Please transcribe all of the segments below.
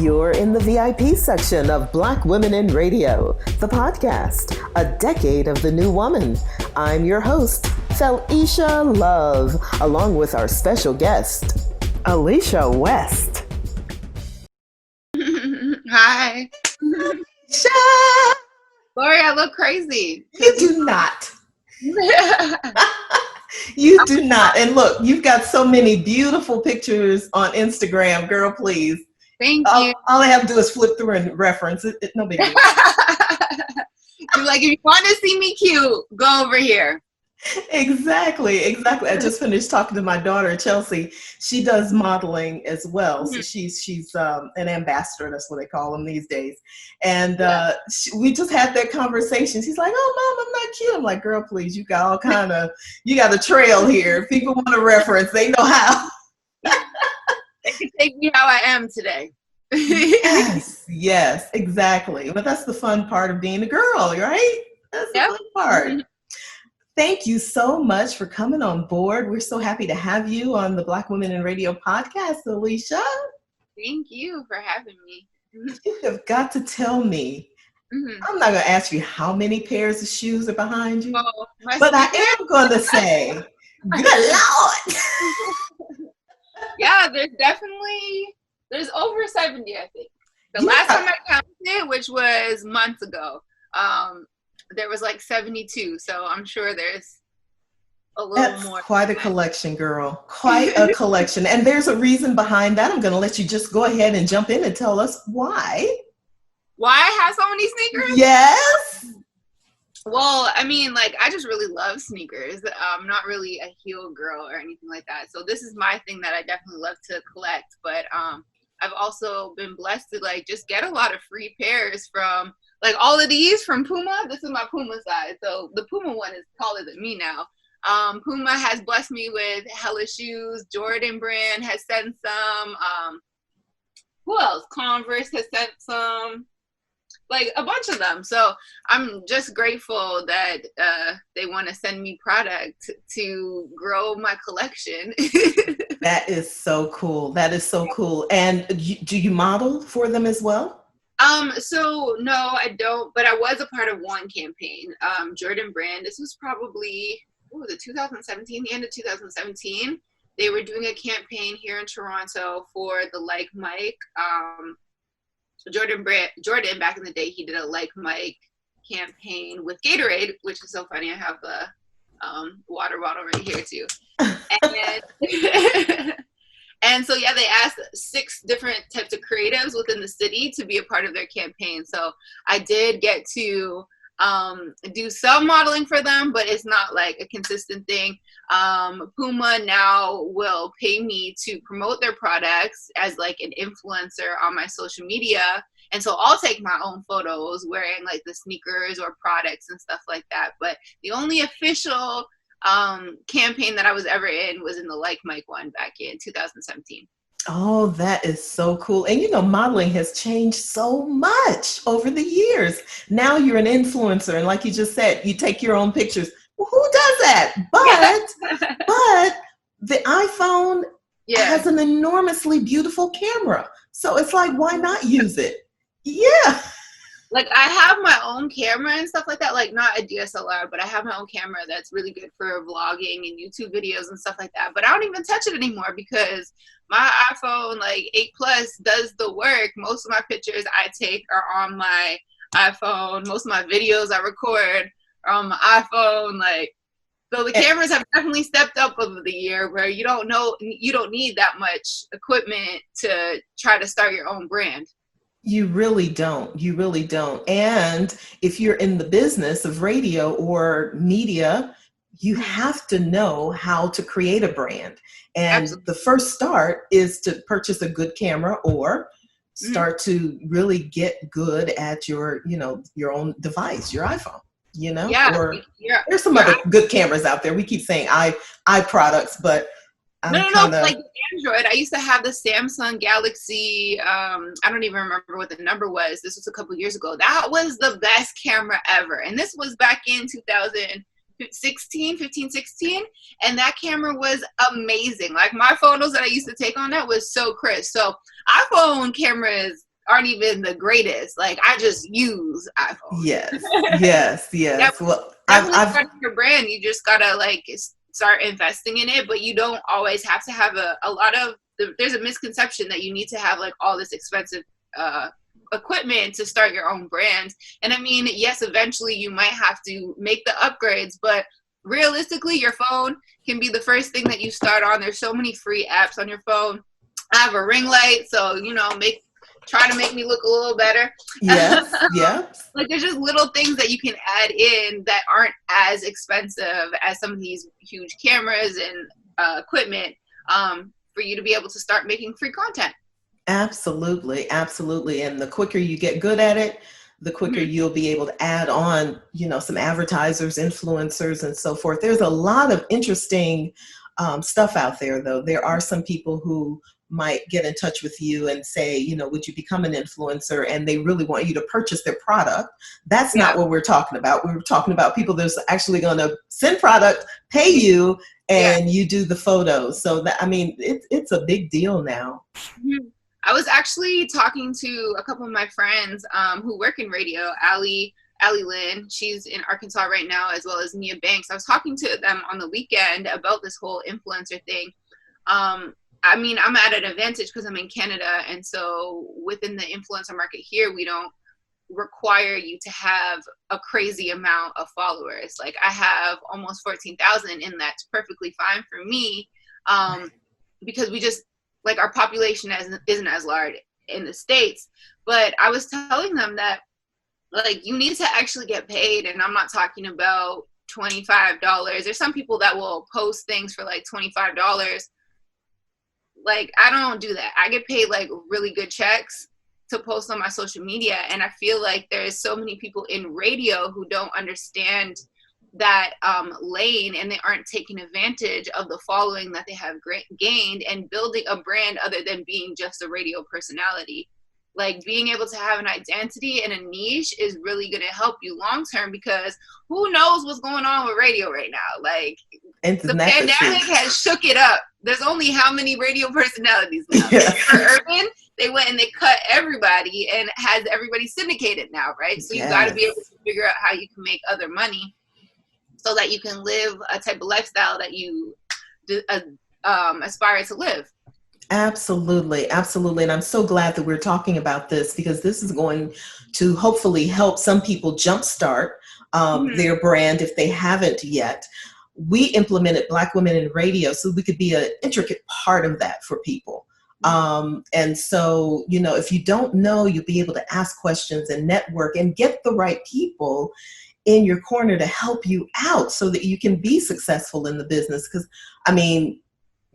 You're in the VIP section of Black Women in Radio, the podcast, a decade of the new woman. I'm your host, Alicia Love, along with our special guest, Alicia West. Hi. Alicia! Lori, I look crazy. You do not. You do not. And look, you've got so many beautiful pictures on Instagram. Girl, please. Thank you. All I have to do is flip through and reference it. No big deal. You're like, if you want to see me cute, go over here. Exactly. I just finished talking to my daughter, Chelsea. She does modeling as well. So she's an ambassador. That's what they call them these days. And we just had that conversation. She's like, "Oh, Mom, I'm not cute." I'm like, "Girl, please, you got you got a trail here. If people want a reference, they know how." They can take me how I am today. Yes, exactly. But that's the fun part of being a girl, right? That's the fun part. Mm-hmm. Thank you so much for coming on board. We're so happy to have you on the Black Women in Radio podcast, Alicia. Thank you for having me. You have got to tell me. Mm-hmm. I'm not going to ask you how many pairs of shoes are behind you, but I am going to say, good Lord. Yeah, there's over 70, I think. The last time I counted, which was months ago, there was like 72. So I'm sure there's a little more. Quite a collection, girl. Quite a collection. And there's a reason behind that. I'm going to let you just go ahead and jump in and tell us why. Why I have so many sneakers? Yes. Well, I mean, like, I just really love sneakers. I'm not really a heel girl or anything like that. So this is my thing that I definitely love to collect. But I've also been blessed to, like, just get a lot of free pairs from, like, all of these from Puma. This is my Puma size. So the Puma one is taller than me now. Puma has blessed me with hella shoes. Jordan brand has sent some. Who else? Converse has sent some. Like a bunch of them. So I'm just grateful that they want to send me product to grow my collection. That is so cool. That is so cool. And do you model for them as well? So no, I don't, but I was a part of one campaign, Jordan brand. This was probably, 2017, the end of 2017. They were doing a campaign here in Toronto for the Like Mike, Jordan back in the day, he did a Like Mike campaign with Gatorade, which is so funny. I have the water bottle right here too. And so, they asked 6 different types of creatives within the city to be a part of their campaign. So I did get to do some modeling for them, but it's not like a consistent thing. Puma now will pay me to promote their products as like an influencer on my social media. And so I'll take my own photos wearing like the sneakers or products and stuff like that. But the only official campaign that I was ever in was in the Like Mike one back in 2017. Oh, that is so cool. And modeling has changed so much over the years. Now you're an influencer. And like you just said, you take your own pictures. Well, who does that? But the iPhone has an enormously beautiful camera. So it's like, why not use it? Yeah. Like I have my own camera and stuff like that, like not a DSLR, but I have my own camera that's really good for vlogging and YouTube videos and stuff like that. But I don't even touch it anymore because my iPhone like 8 Plus does the work. Most of my pictures I take are on my iPhone. Most of my videos I record are on my iPhone. So the cameras have definitely stepped up over the year where you don't need that much equipment to try to start your own brand. You really don't. And if you're in the business of radio or media, you have to know how to create a brand. And Absolutely. The first start is to purchase a good camera or start to really get good at your own device, your iPhone, or there's some other good cameras out there. We keep saying i products, but No, like Android. I used to have the Samsung Galaxy. I don't even remember what the number was. This was a couple years ago. That was the best camera ever. And this was back in 2000, 15, 16, and that camera was amazing. Like my photos that I used to take on that was so crisp. So iPhone cameras aren't even the greatest. Like I just use iPhone. Yes, yes, yes. Well, Definitely starting your brand, you just gotta like start investing in it, but you don't always have to have a lot of, there's a misconception that you need to have like all this expensive equipment to start your own brand. And I mean, yes, eventually you might have to make the upgrades, but realistically your phone can be the first thing that you start on. There's so many free apps on your phone. I have a ring light, so try to make me look a little better. yes, yes. Like there's just little things that you can add in that aren't as expensive as some of these huge cameras and equipment, for you to be able to start making free content. Absolutely, absolutely. And the quicker you get good at it, the quicker you'll be able to add on, some advertisers, influencers, and so forth. There's a lot of interesting stuff out there, though. There are some people who might get in touch with you and say, would you become an influencer? And they really want you to purchase their product. That's not what we're talking about. We're talking about people that's actually going to send product, pay you, and you do the photos. So that, I mean, it's a big deal now. I was actually talking to a couple of my friends who work in radio, Allie Lynn, she's in Arkansas right now, as well as Nia Banks. I was talking to them on the weekend about this whole influencer thing. I mean, I'm at an advantage because I'm in Canada, and so within the influencer market here, we don't require you to have a crazy amount of followers. Like I have almost 14,000, and that's perfectly fine for me, because we just, like, our population isn't as large in the States. But I was telling them that, like, you need to actually get paid, and I'm not talking about $25. There's some people that will post things for like $25. Like, I don't do that. I get paid like really good checks to post on my social media. And I feel like there's so many people in radio who don't understand that lane, and they aren't taking advantage of the following that they have gained and building a brand other than being just a radio personality. Like, being able to have an identity and a niche is really going to help you long term, because who knows what's going on with radio right now? Like, the pandemic has shook it up. There's only how many radio personalities now? Yeah. For Urban, they went and they cut everybody and has everybody syndicated now, right? So you got to be able to figure out how you can make other money so that you can live a type of lifestyle that you aspire to live. Absolutely. Absolutely. And I'm so glad that we're talking about this, because this is going to hopefully help some people jumpstart their brand if they haven't yet. We implemented Black Women in Radio so we could be an intricate part of that for people. And so, if you don't know, you'll be able to ask questions and network and get the right people in your corner to help you out so that you can be successful in the business. Because, I mean,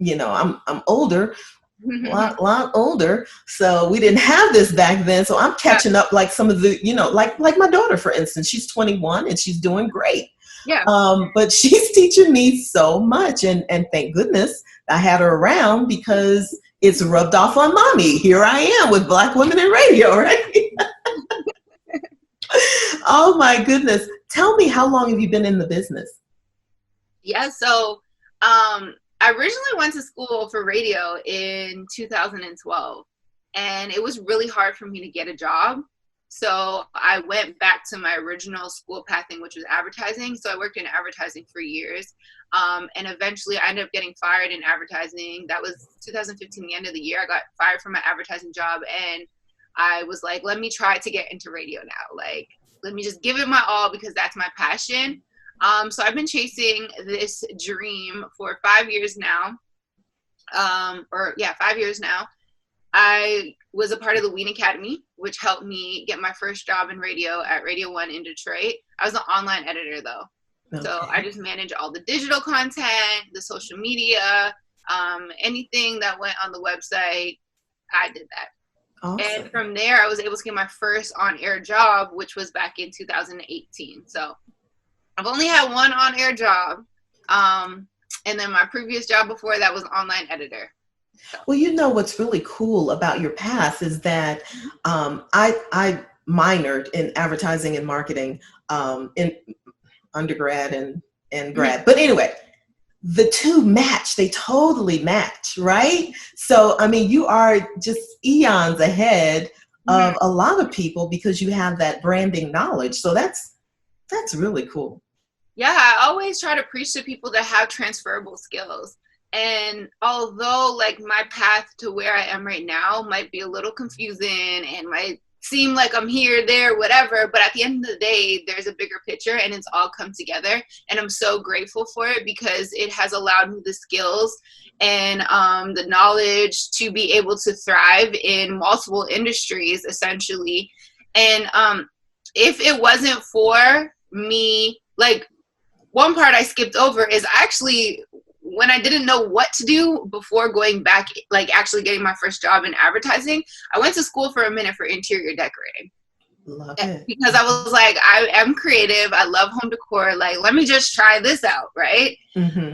I'm older, a lot older, so we didn't have this back then. So I'm catching up, like some of the, like my daughter, for instance, she's 21 and she's doing great. Yeah. But she's teaching me so much, and thank goodness I had her around, because it's rubbed off on mommy. Here I am with Black Women in Radio, right? Oh my goodness. Tell me, how long have you been in the business? Yeah, so I originally went to school for radio in 2012, and it was really hard for me to get a job. So I went back to my original school pathing, which was advertising. So I worked in advertising for years. And eventually I ended up getting fired in advertising. That was 2015, the end of the year. I got fired from my advertising job, and I was like, let me try to get into radio now. Like, let me just give it my all, because that's my passion. So I've been chasing this dream for 5 years now. 5 years now. I was a part of the WIN Academy, which helped me get my first job in radio at Radio 1 in Detroit. I was an online editor, though. Okay. So I just managed all the digital content, the social media, anything that went on the website, I did that. Awesome. And from there, I was able to get my first on-air job, which was back in 2018. So I've only had one on-air job. And then my previous job before that was an online editor. Well, what's really cool about your path is that I minored in advertising and marketing in undergrad and and grad. But anyway, the two match, they totally match, right? So, I mean, you are just eons ahead of a lot of people because you have that branding knowledge. So that's really cool. Yeah, I always try to preach to people that have transferable skills. And although like my path to where I am right now might be a little confusing and might seem like I'm here, there, whatever, but at the end of the day, there's a bigger picture and it's all come together. And I'm so grateful for it because it has allowed me the skills and the knowledge to be able to thrive in multiple industries, essentially. And if it wasn't for me, like one part I skipped over is actually when I didn't know what to do before going back, like actually getting my first job in advertising, I went to school for a minute for interior decorating. Love it. Because I was like, I am creative. I love home decor. Like, let me just try this out, right? And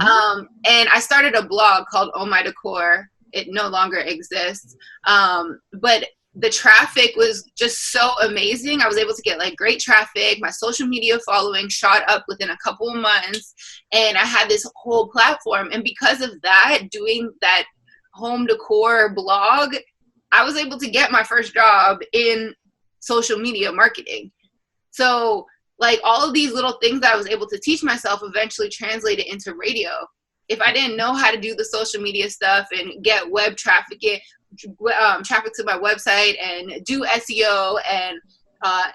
I started a blog called Oh My Decor. It no longer exists. But the traffic was just so amazing. I was able to get like great traffic. My social media following shot up within a couple of months. And I had this whole platform. And because of that, doing that home decor blog, I was able to get my first job in social media marketing. So like all of these little things that I was able to teach myself eventually translated into radio. If I didn't know how to do the social media stuff and get web traffic, traffic to my website and do SEO and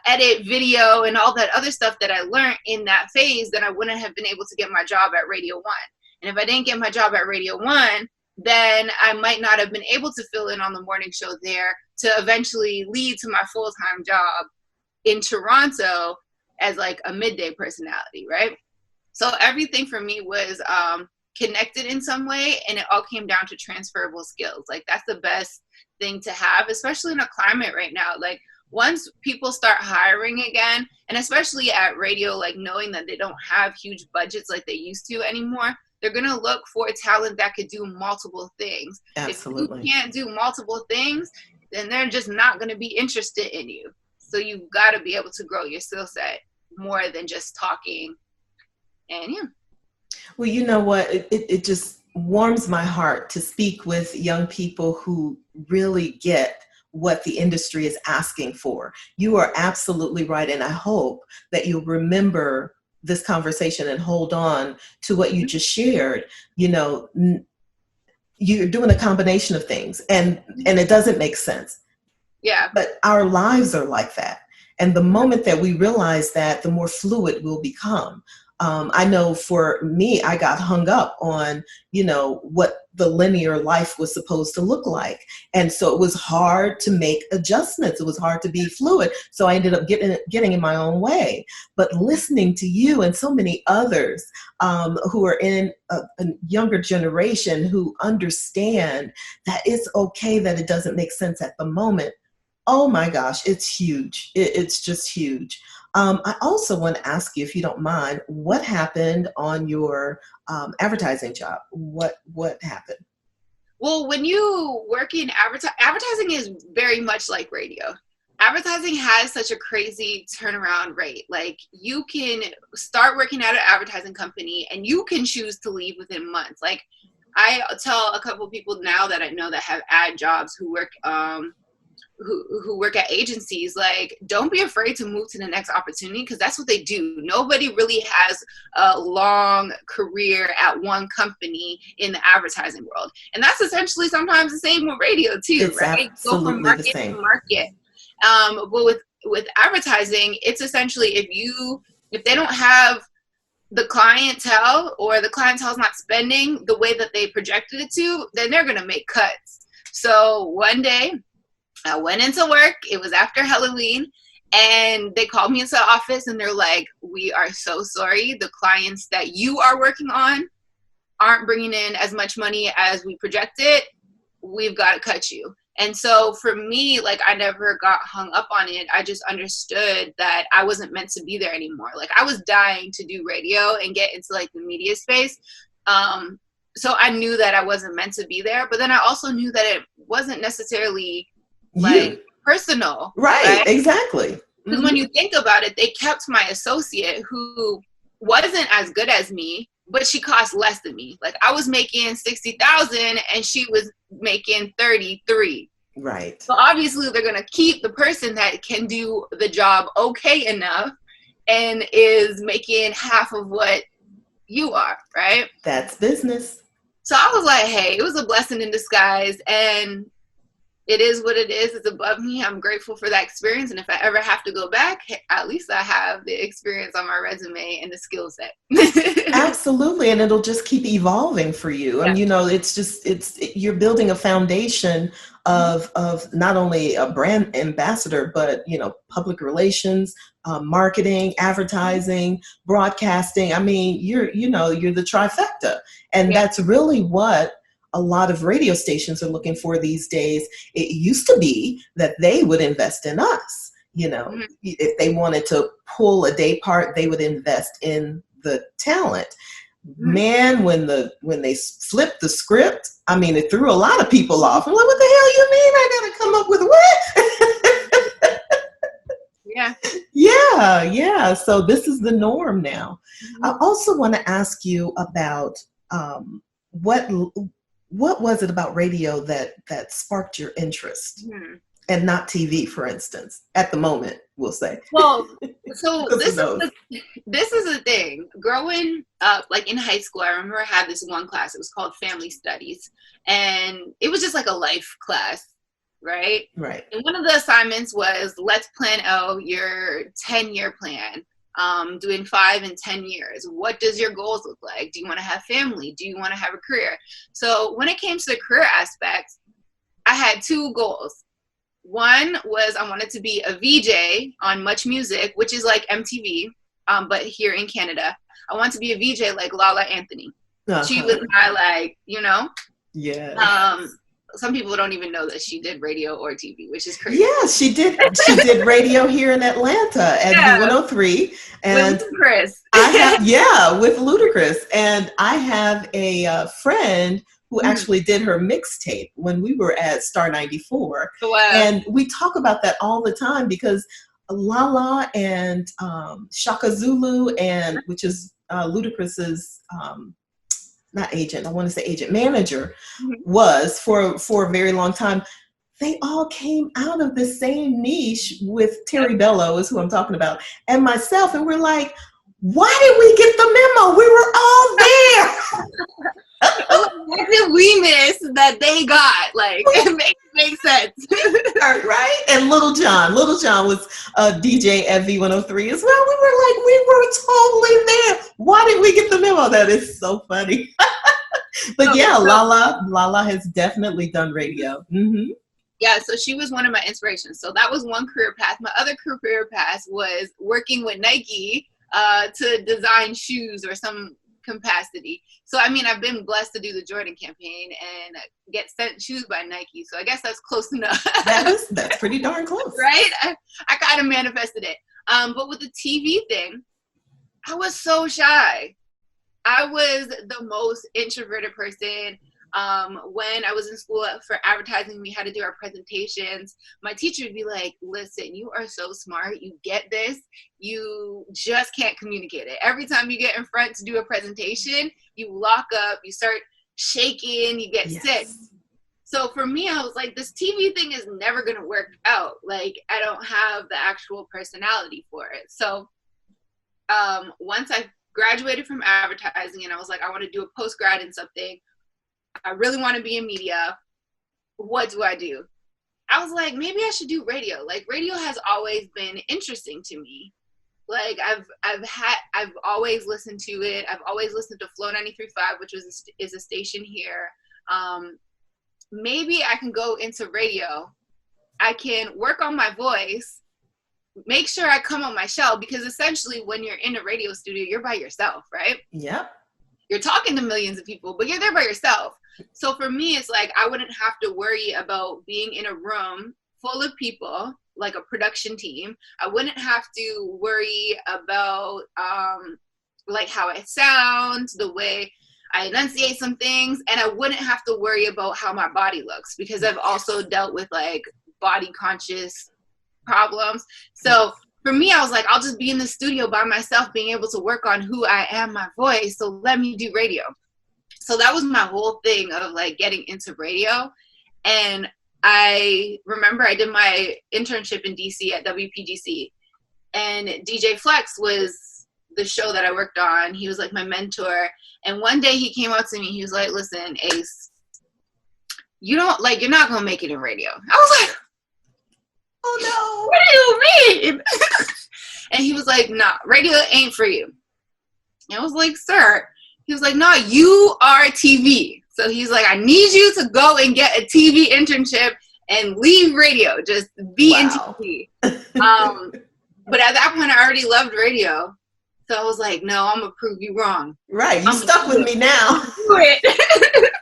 edit video and all that other stuff that I learned in that phase, then I wouldn't have been able to get my job at Radio 1. And if I didn't get my job at Radio 1, then I might not have been able to fill in on the morning show there to eventually lead to my full-time job in Toronto as like a midday personality, right? So everything for me was connected in some way, and it all came down to transferable skills. Like that's the best thing to have, especially in a climate right now. Like once people start hiring again, and especially at radio, like knowing that they don't have huge budgets like they used to anymore, they're going to look for talent that could do multiple things. Absolutely. If you can't do multiple things, then they're just not going to be interested in you. So you've got to be able to grow your skill set more than just talking. And yeah. Well, you know what? It just warms my heart to speak with young people who really get what the industry is asking for. You are absolutely right. And I hope that you'll remember this conversation and hold on to what you just shared. You know, you're doing a combination of things and it doesn't make sense. Yeah. But our lives are like that. And the moment that we realize that, the more fluid we'll become. I know for me, I got hung up on, you know, what the linear life was supposed to look like. And so it was hard to make adjustments. It was hard to be fluid. So I ended up getting in my own way. But listening to you and so many others who are in a younger generation who understand that it's okay that it doesn't make sense at the moment. Oh my gosh, it's huge. It's just huge. I also want to ask you, if you don't mind, what happened on your advertising job? What happened? Well, when you work in advertising is very much like radio. Advertising has such a crazy turnaround rate. Like you can start working at an advertising company and you can choose to leave within months. Like I tell a couple of people now that I know that have ad jobs who work who work at agencies, like don't be afraid to move to the next opportunity, because that's what they do. Nobody really has a long career at one company in the advertising world, and that's essentially sometimes the same with radio too. It's right? Go from market to market. But with advertising, it's essentially if they don't have the clientele, or the clientele is not spending the way that they projected it to, then they're going to make cuts. So one day I went into work, it was after Halloween, and they called me into the office and they're like, we are so sorry. The clients that you are working on aren't bringing in as much money as we projected. We've got to cut you. And so for me, like I never got hung up on it. I just understood that I wasn't meant to be there anymore. Like I was dying to do radio and get into like the media space. So I knew that I wasn't meant to be there, but then I also knew that it wasn't necessarily like personal. Right? Exactly. Because when you think about it, they kept my associate who wasn't as good as me, but she cost less than me. Like I was making 60,000 and she was making 33. Right. So obviously they're going to keep the person that can do the job okay enough and is making half of what you are, right? That's business. So I was like, hey, it was a blessing in disguise, and it is what it is. It's above me. I'm grateful for that experience. And if I ever have to go back, at least I have the experience on my resume and the skill set. Absolutely. And it'll just keep evolving for you. And, you're building a foundation of not only a brand ambassador, but, public relations, marketing, advertising, broadcasting. I mean, you're the trifecta. And that's really what a lot of radio stations are looking for these days. It used to be that they would invest in us. If they wanted to pull a day part, they would invest in the talent. Man, when they flipped the script, I mean, it threw a lot of people off. I'm like, what the hell you mean I gotta come up with what? Yeah. So this is the norm now. I also want to ask you about what was it about radio that sparked your interest, and not TV, for instance, at the moment, we'll say? Well, so this is the thing. Growing up, like in high school, I remember I had this one class. It was called Family Studies, and it was just like a life class, right? Right. And one of the assignments was, let's plan out your 10-year plan. Doing 5 and 10 years. What does your goals look like? Do you want to have family? Do you want to have a career? So when it came to the career aspect, I had 2 goals. One was I wanted to be a VJ on Much Music, which is like MTV, but here in Canada. I wanted to be a VJ like Lala Anthony. She was my Yeah. Some people don't even know that she did radio or TV, which is crazy. Yeah, she did. She did radio here in Atlanta at B103, and with Ludacris. With Ludacris. And I have a friend who actually did her mixtape when we were at Star 94. Wow. And we talk about that all the time because Lala and Shaka Zulu, and which is Ludacris's not agent, I want to say agent, manager, was for a very long time. They all came out of the same niche with Terry Bello, is who I'm talking about, and myself, and we're like, why did we get the memo? We were all there. What did we miss that they got? Like, it makes sense. Right? And Little John was a DJ at V103 as well. We were totally there. Why did we get the memo? That is so funny. But Lala has definitely done radio. Mm-hmm. Yeah, so she was one of my inspirations. So that was one career path. My other career path was working with Nike to design shoes or some capacity. So I mean, I've been blessed to do the Jordan campaign and get sent shoes by Nike. So I guess that's close enough. That's pretty darn close, right? I kind of manifested it. But with the TV thing, I was so shy. I was the most introverted person. When I was in school for advertising, we had to do our presentations. My teacher would be like, listen, you are so smart. You get this. You just can't communicate it. Every time you get in front to do a presentation, you lock up, you start shaking, you get sick. So for me, I was like, this TV thing is never going to work out. Like, I don't have the actual personality for it. So once I graduated from advertising and I was like, I want to do a post-grad in something. I really want to be in media. What do I do? I was like, maybe I should do radio. Like, radio has always been interesting to me. Like, I've always listened to it. I've always listened to Flow 93.5, which is a station here. Maybe I can go into radio. I can work on my voice, make sure I come on my shell, because essentially when you're in a radio studio, you're by yourself, right? Yep. You're talking to millions of people, but you're there by yourself. So for me, it's like I wouldn't have to worry about being in a room full of people, like a production team. I wouldn't have to worry about like how I sound, the way I enunciate some things, and I wouldn't have to worry about how my body looks, because I've also dealt with like body conscious problems. So for me, I was like, I'll just be in the studio by myself, being able to work on who I am, my voice. So let me do radio. So that was my whole thing of like getting into radio. And I remember I did my internship in DC at WPGC, and DJ Flex was the show that I worked on. He was like my mentor. And one day he came up to me, he was like, listen, Ace, you're not going to make it in radio. I was like, oh no, what do you mean? And he was like, nah, radio ain't for you. And I was like, sir. He was like, no, you are TV. So he's like, I need you to go and get a TV internship and leave radio. Just be in TV. But at that point, I already loved radio. So I was like, no, I'm going to prove you wrong. Right. You stuck with me now. Do it.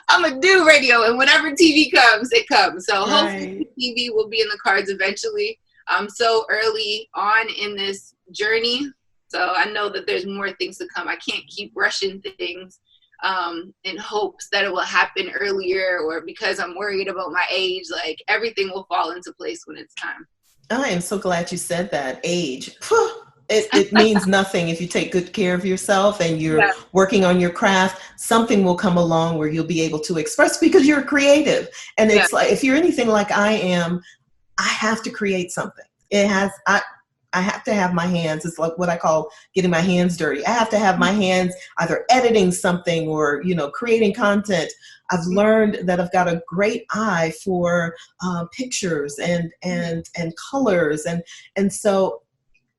I'm going to do radio. And whenever TV comes, it comes. So hopefully TV will be in the cards eventually. I'm so early on in this journey. So I know that there's more things to come. I can't keep rushing things in hopes that it will happen earlier, or because I'm worried about my age. Like, everything will fall into place when it's time. I am so glad you said that. Age. It means nothing if you take good care of yourself and you're working on your craft. Something will come along where you'll be able to express, because you're creative. And it's like, if you're anything like I am, I have to create something. I have to have my hands. It's like what I call getting my hands dirty. I have to have my hands either editing something or, creating content. I've learned that I've got a great eye for pictures and colors. And so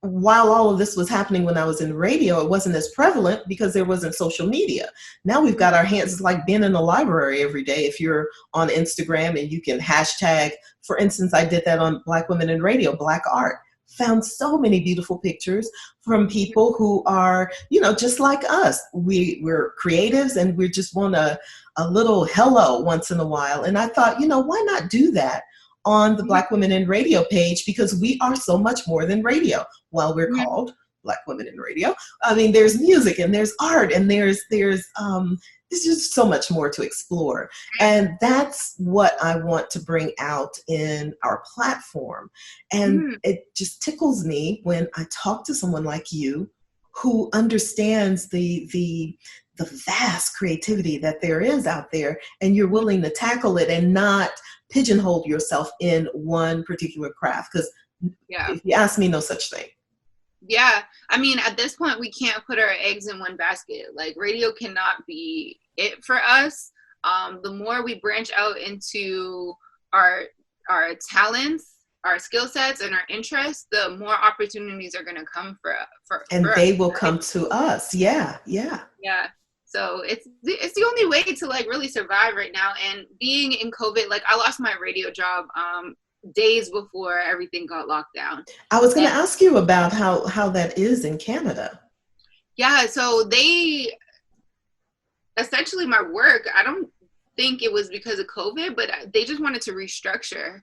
while all of this was happening when I was in radio, it wasn't as prevalent because there wasn't social media. Now we've got our hands. It's like being in the library every day. If you're on Instagram and you can hashtag, for instance, I did that on Black Women in Radio, Black Art. Found so many beautiful pictures from people who are, just like us. We're creatives and we just want a little hello once in a while. And I thought, why not do that on the Black Women in Radio page? Because we are so much more than radio. While we're called Black Women in Radio, I mean, there's music and there's art and there's just so much more to explore. And that's what I want to bring out in our platform. And it just tickles me when I talk to someone like you who understands the vast creativity that there is out there, and you're willing to tackle it and not pigeonhole yourself in one particular craft. Because if you ask me, no such thing. Yeah. I mean, at this point, we can't put our eggs in one basket. Like, radio cannot be it for us. The more we branch out into our talents, our skill sets, and our interests, the more opportunities are going to come for they us, will come to us. Yeah. So it's the only way to like really survive right now. And being in COVID, like, I lost my radio job days before everything got locked down. I was going to ask you about how that is in Canada. Yeah, so they essentially, my work, I don't think it was because of COVID, but they just wanted to restructure.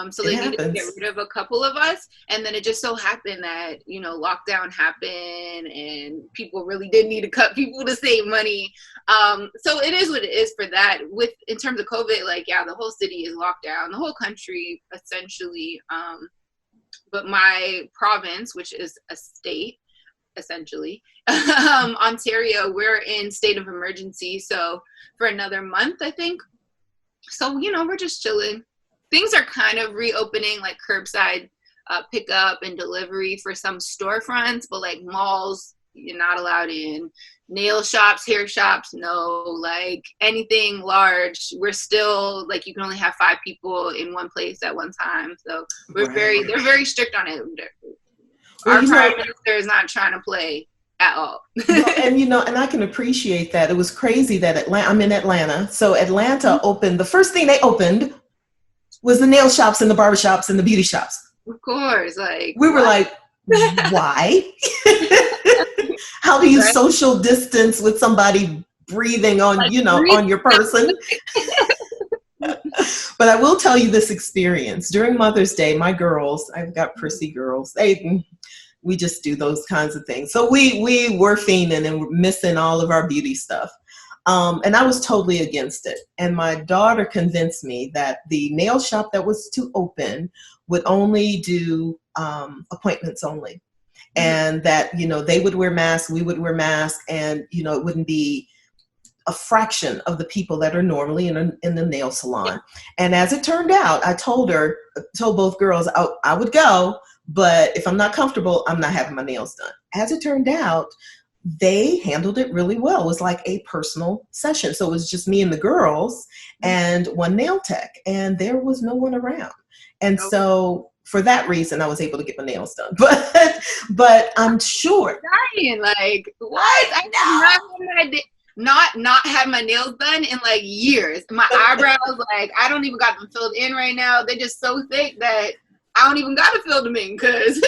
So they needed to get rid of a couple of us. And then it just so happened that, lockdown happened and people really did need to cut people to save money. So it is what it is for that. In terms of COVID, like, the whole city is locked down, the whole country essentially. But my province, which is a state, essentially, Ontario, we're in state of emergency. So for another month, I think. So, we're just chilling. Things are kind of reopening, like curbside pickup and delivery for some storefronts, but like malls, you're not allowed in. Nail shops, hair shops, no. Like anything large, we're still like, you can only have 5 people in one place at one time. So they're very strict on it. Our prime minister is not trying to play at all. And I can appreciate that. It was crazy that I'm in Atlanta. So Atlanta opened, the first thing they opened was the nail shops and the barber shops and the beauty shops. Of course. Like, we were like, why? How do you social distance with somebody breathing on, on your person? But I will tell you this experience. During Mother's Day, my girls, I've got prissy girls, we just do those kinds of things. So we were fiending and we're missing all of our beauty stuff. And I was totally against it. And my daughter convinced me that the nail shop that was to open would only do appointments only. And that, they would wear masks, we would wear masks, and, it wouldn't be a fraction of the people that are normally in the nail salon. And as it turned out, I told both girls I would go, but if I'm not comfortable, I'm not having my nails done. As it turned out, they handled it really well. It was like a personal session. So it was just me and the girls and one nail tech, and there was no one around. And so for that reason, I was able to get my nails done. But I'm sure. Like, what? I not had my nails done in like years. My eyebrows, like, I don't even got them filled in right now. They're just so thick that I don't even got to fill them in, because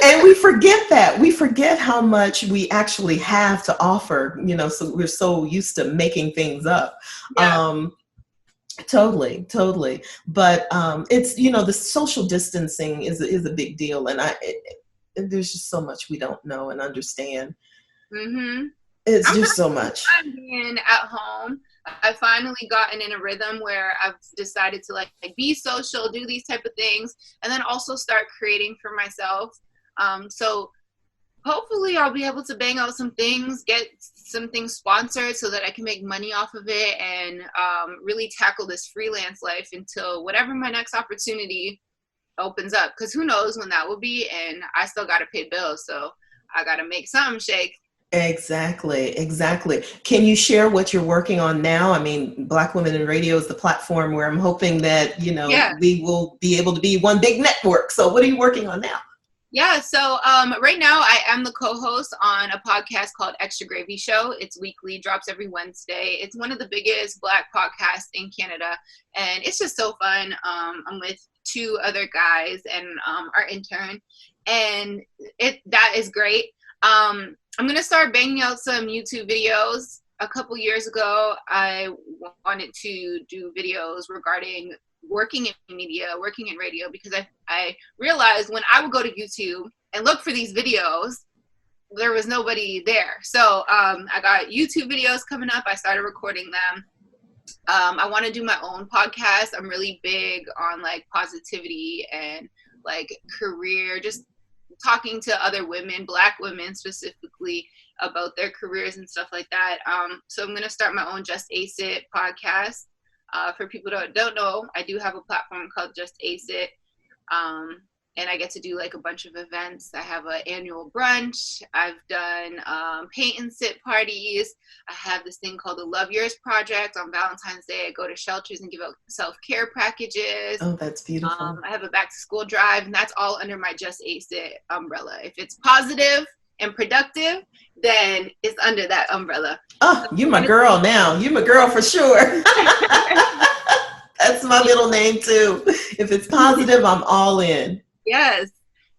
and we forget that. We forget how much we actually have to offer, so we're so used to making things up. Yeah. Totally. But it's, the social distancing is a big deal. And there's just so much we don't know and understand. Mm-hmm. It's just so much. Being at home, I've finally gotten in a rhythm where I've decided to like be social, do these type of things, and then also start creating for myself. So hopefully I'll be able to bang out some things, get some things sponsored so that I can make money off of it, and really tackle this freelance life until whatever my next opportunity opens up. Because who knows when that will be, and I still got to pay bills, so I got to make something shake. Exactly. Can you share what you're working on now? I mean, Black Women in Radio is the platform where I'm hoping that, we will be able to be one big network. So what are you working on now? Yeah, so right now I am the co-host on a podcast called Extra Gravy Show. It's weekly, drops every Wednesday. It's one of the biggest Black podcasts in Canada, and it's just so fun. I'm with two other guys and our intern, and that is great. I'm going to start banging out some YouTube videos. A couple years ago, I wanted to do videos regarding working in media, working in radio, because I realized when I would go to YouTube and look for these videos, there was nobody there. So I got YouTube videos coming up. I started recording them. I want to do my own podcast. I'm really big on like positivity and like career, just talking to other women, Black women specifically, about their careers and stuff like that. So I'm going to start my own Just Ace It podcast. For people that don't know, I do have a platform called Just Ace It. And I get to do like a bunch of events. I have an annual brunch. I've done paint and sit parties. I have this thing called the Love Yours Project. On Valentine's Day, I go to shelters and give out self-care packages. Oh, that's beautiful. I have a back to school drive, and that's all under my Just Ace It umbrella. If it's positive and productive, then it's under that umbrella. Oh, you my girl now. You my girl for sure. That's my middle name too. If it's positive, I'm all in. Yes.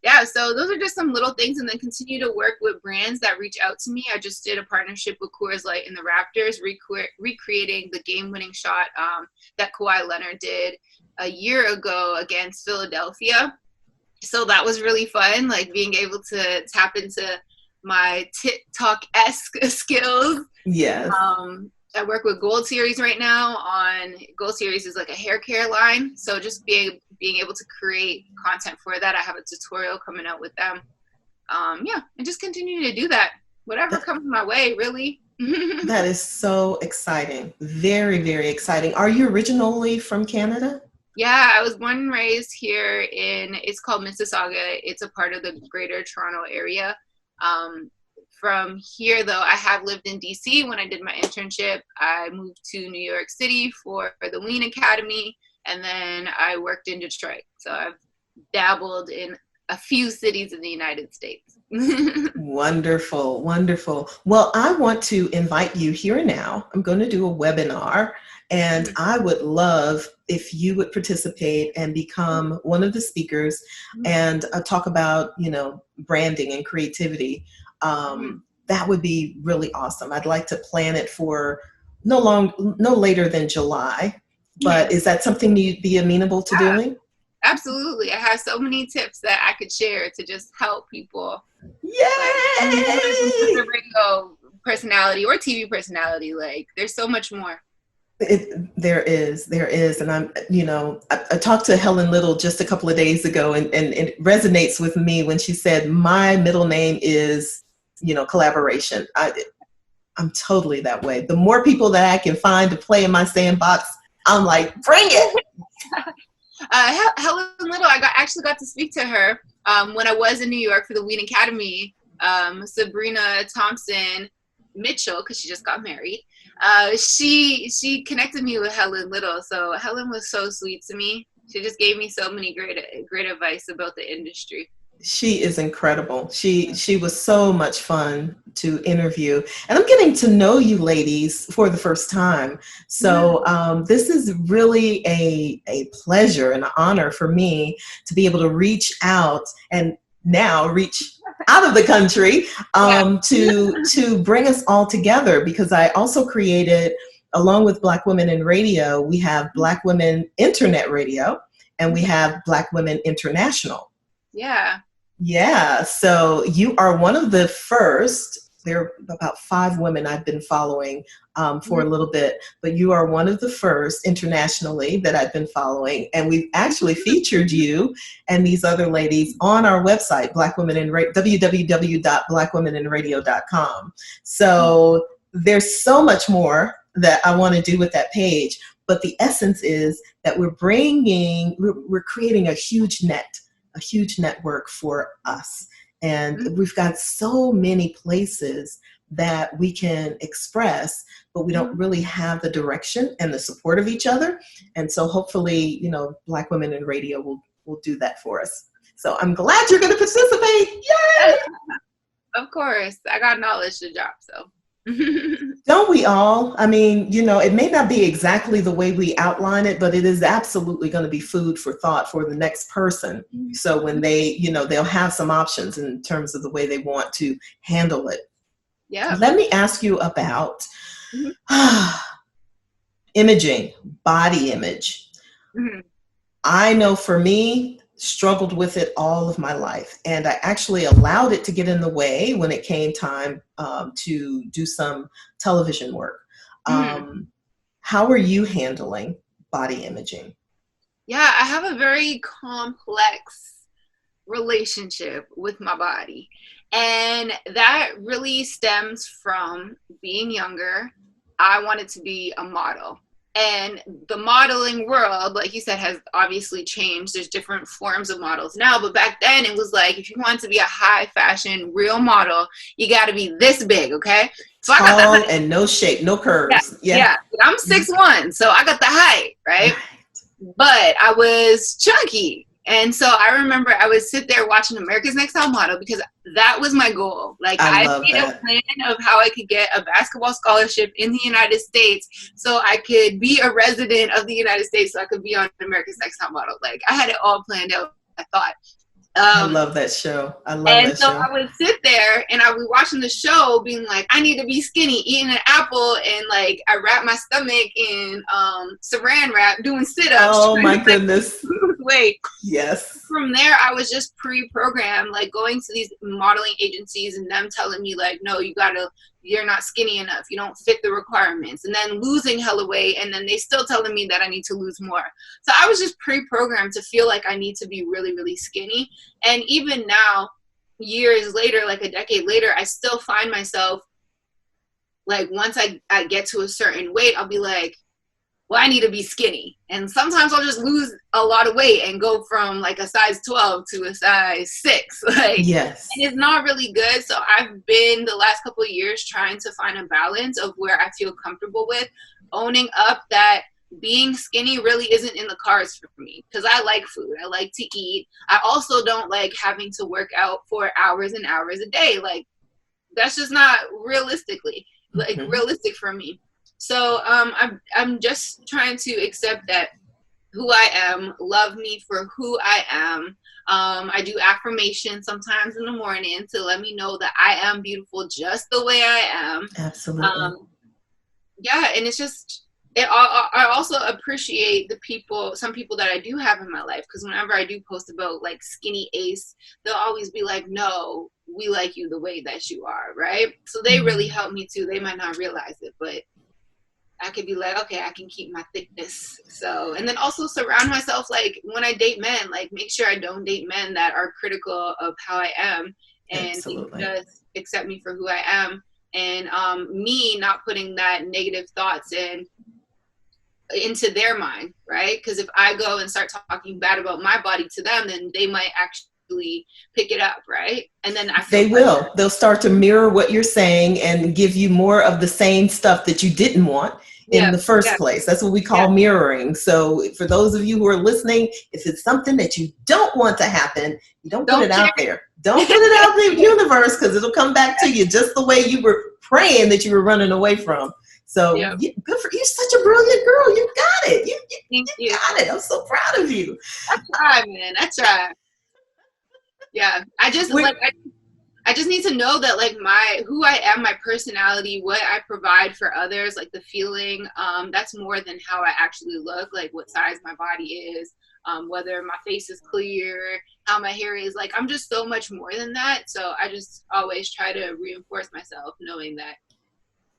Yeah, so those are just some little things, and then continue to work with brands that reach out to me. I just did a partnership with Coors Light and the Raptors, recreating the game-winning shot that Kawhi Leonard did a year ago against Philadelphia. So that was really fun, like being able to tap into my TikTok-esque skills. Yes. I work with Gold Series right now. Gold Series is like a hair care line. So just being able to create content for that. I have a tutorial coming out with them. And just continue to do that. Whatever comes my way, really. That is so exciting. Very, very exciting. Are you originally from Canada? Yeah, I was born and raised here it's called Mississauga. It's a part of the Greater Toronto area. From here, though, I have lived in DC when I did my internship. I moved to New York City for the Lean Academy, and then I worked in Detroit. So I've dabbled in a few cities in the United States. Wonderful, wonderful. Well, I want to invite you here and now. I'm going to do a webinar, and I would love if you would participate and become one of the speakers and talk about, branding and creativity. That would be really awesome. I'd like to plan it for no later than July, but is that something you'd be amenable to doing? Absolutely. I have so many tips that I could share to just help people. Yay! Like, radio personality or TV personality, like there's so much more. There is. And I talked to Helen Little just a couple of days ago, and it resonates with me when she said, my middle name is, collaboration. I'm totally that way. The more people that I can find to play in my sandbox, I'm like, bring it. Helen Little, actually got to speak to her when I was in New York for the Wheaton Academy. Sabrina Thompson Mitchell, because she just got married. She connected me with Helen Little. So Helen was so sweet to me. She just gave me so many great advice about the industry. She is incredible. She was so much fun to interview, and I'm getting to know you ladies for the first time. So this is really a pleasure and an honor for me to be able to reach out and now reach out of the country to bring us all together, because I also created, along with Black Women in Radio, we have Black Women Internet Radio, and we have Black Women International. Yeah, so you are one of the first. There are about 5 women I've been following for a little bit, but you are one of the first internationally that I've been following. And we've actually featured you and these other ladies on our website, www.blackwomeninradio.com. So there's so much more that I want to do with that page. But the essence is that we're creating a huge network for us. And we've got so many places that we can express, but we don't really have the direction and the support of each other. And so hopefully, Black Women in Radio will do that for us. So I'm glad you're going to participate. Yay! Of course. I got knowledge to drop, so. Don't we all? I mean, it may not be exactly the way we outline it, but it is absolutely going to be food for thought for the next person. So when they, they'll have some options in terms of the way they want to handle it. Yeah. Let me ask you about imaging, body image. I know for me, struggled with it all of my life. And I actually allowed it to get in the way when it came time to do some television work. How are you handling body imaging? Yeah, I have a very complex relationship with my body. And that really stems from being younger. I wanted to be a model. And the modeling world, like you said, has obviously changed. There's different forms of models now, but back then it was like, if you want to be a high fashion real model, you got to be this big, okay? So tall, I got the height. And no shape, no curves. Yeah. I'm 6'1", so I got the height, right? But I was chunky. And so I remember I would sit there watching America's Next Top Model because that was my goal. Like I made a plan of how I could get a basketball scholarship in the United States so I could be a resident of the United States, so I could be on America's Next Top Model. Like I had it all planned out, I thought. I love that show. And so I would sit there and I would be watching the show being like, I need to be skinny, eating an apple, and like I wrap my stomach in saran wrap, doing sit-ups. Oh my goodness. Wait. Yes. From there, I was just pre-programmed, like going to these modeling agencies and them telling me like, no, you're not skinny enough. You don't fit the requirements. And then losing hella weight. And then they still telling me that I need to lose more. So I was just pre-programmed to feel like I need to be really, really skinny. And even now, years later, like a decade later, I still find myself like, once I get to a certain weight, I'll be like, well, I need to be skinny. And sometimes I'll just lose a lot of weight and go from like a size 12 to a size 6. Like, yes. And it's not really good. So I've been the last couple of years trying to find a balance of where I feel comfortable with, owning up that being skinny really isn't in the cards for me because I like food. I like to eat. I also don't like having to work out for hours and hours a day. Like that's just not realistic for me. So I'm just trying to accept that who I am, love me for who I am. I do affirmation sometimes in the morning to let me know that I am beautiful just the way I am. Absolutely. And it's just, I also appreciate some people that I do have in my life, because whenever I do post about like skinny ace, they'll always be like, no, we like you the way that you are, right? So they really help me too. They might not realize it, but I could be like, okay, I can keep my thickness. So, and then also surround myself, like when I date men, like make sure I don't date men that are critical of how I am and Absolutely. just accept me for who I am. And me not putting that negative thoughts into their mind, right? Because if I go and start talking bad about my body to them, then they might actually pick it up, right? And then I feel They will. They'll start to mirror what you're saying and give you more of the same stuff that you didn't want in yeah, the first yeah, place. That's what we yeah. call mirroring. So for those of you who are listening, if it's something that you don't want to happen, you don't put it out there. Don't put it out in the universe, because it'll come back to you just the way you were praying that you were running away from. So Yep. good for you. You're such a brilliant girl. You got it. Thank You you. got it. I'm so proud of you. I try, man. I try. Yeah. I just need to know that like who I am, my personality, what I provide for others, like the feeling, that's more than how I actually look, like what size my body is, whether my face is clear, how my hair is. Like I'm just so much more than that. So I just always try to reinforce myself, knowing that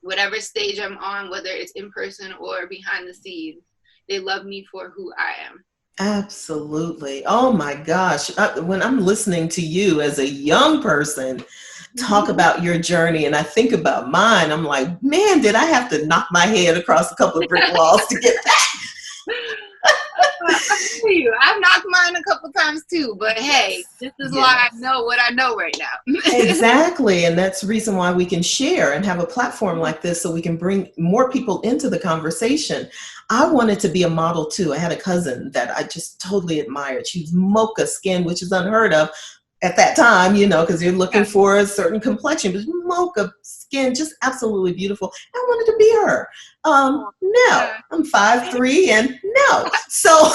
whatever stage I'm on, whether it's in person or behind the scenes, they love me for who I am. Absolutely. Oh my gosh. When I'm listening to you as a young person talk about your journey and I think about mine, I'm like, man, did I have to knock my head across a couple of brick walls to get back? I feel you. I've knocked mine a couple times too, but hey, this is why I Yes. know what I know right now. Exactly. And that's the reason why we can share and have a platform like this so we can bring more people into the conversation. I wanted to be a model too. I had a cousin that I just totally admired. She was mocha skin, which is unheard of at that time, because you're looking for a certain complexion, but mocha skin, just absolutely beautiful. I wanted to be her. No, I'm 5'3" and no. So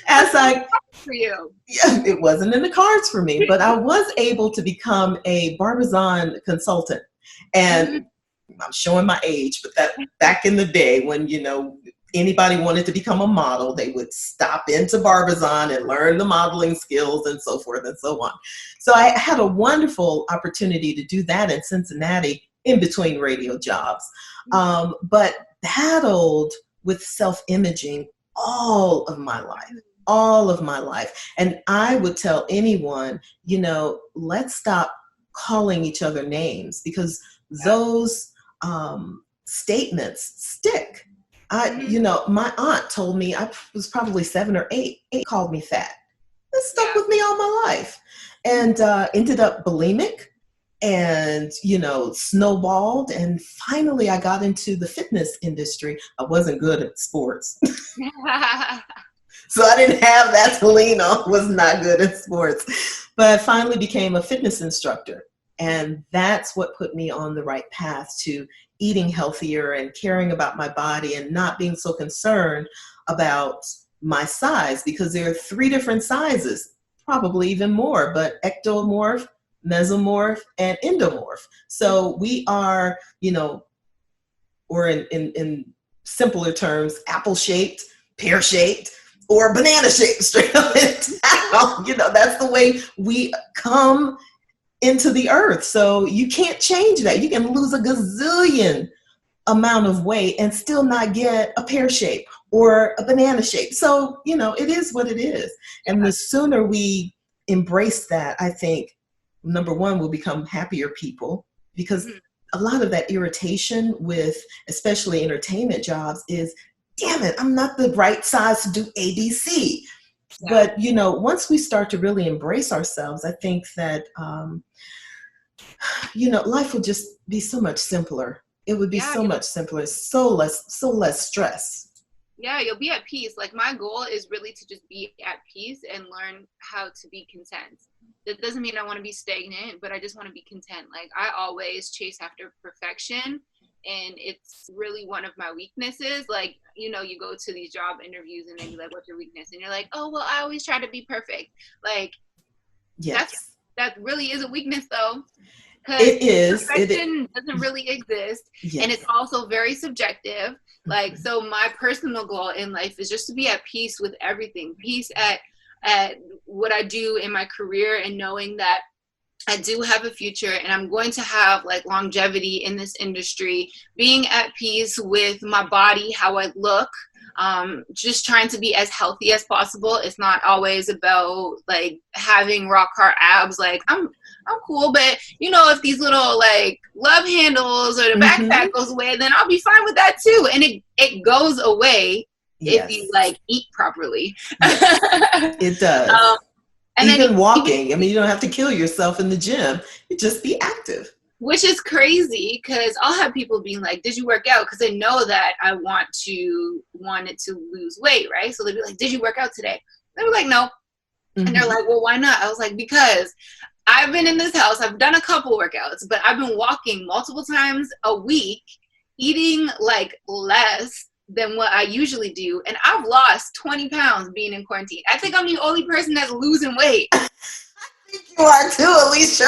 as I For you. yeah, it wasn't in the cards for me, but I was able to become a Barbizon consultant. And I'm showing my age, but that back in the day when, anybody wanted to become a model, they would stop into Barbizon and learn the modeling skills and so forth and so on. So I had a wonderful opportunity to do that in Cincinnati in between radio jobs, but battled with self-imaging all of my life. All of my life. And I would tell anyone, let's stop calling each other names, because those statements stick. My aunt told me, I was probably 7 or 8, called me fat. That stuck with me all my life. And ended up bulimic and, snowballed. And finally I got into the fitness industry. I wasn't good at sports. So I didn't have that to lean on, was not good at sports. But I finally became a fitness instructor. And that's what put me on the right path to eating healthier and caring about my body and not being so concerned about my size, because there are 3 different sizes, probably even more, but ectomorph, mesomorph, and endomorph. So we are, or in simpler terms, apple-shaped, pear-shaped, or banana shaped, straight up and down. That's the way we come into the earth. So you can't change that. You can lose a gazillion amount of weight and still not get a pear shape or a banana shape. So, it is what it is. And the sooner we embrace that, I think, number one, we'll become happier people, because a lot of that irritation with especially entertainment jobs is, damn it, I'm not the right size to do ABC. But, once we start to really embrace ourselves, I think that, life will just be so much simpler. It would be so much simpler, so less stress. Yeah, you'll be at peace. Like my goal is really to just be at peace and learn how to be content. That doesn't mean I want to be stagnant, but I just want to be content. Like I always chase after perfection, and it's really one of my weaknesses. Like, you go to these job interviews and then you're like, what's your weakness? And you're like, oh, well, I always try to be perfect. Like, yes, that really is a weakness though. It is. Perfection doesn't really exist. Yes. And it's also very subjective. Like, so my personal goal in life is just to be at peace with everything. Peace at what I do in my career, and knowing that I do have a future, and I'm going to have like longevity in this industry, being at peace with my body, how I look, just trying to be as healthy as possible. It's not always about like having rock hard abs. Like I'm cool, but you know, if these little like love handles or the backpack goes away, then I'll be fine with that too. And it goes away if you like eat properly. Yes, it does. And even walking, I mean, you don't have to kill yourself in the gym. You just be active. Which is crazy, because I'll have people being like, did you work out? Because they know that I wanted to lose weight, right? So they'd be like, did you work out today? They were like, no. And they're like, well, why not? I was like, because I've been in this house. I've done a couple workouts, but I've been walking multiple times a week, eating like less than what I usually do. And I've lost 20 pounds being in quarantine. I think I'm the only person that's losing weight. I think you are too, Alicia.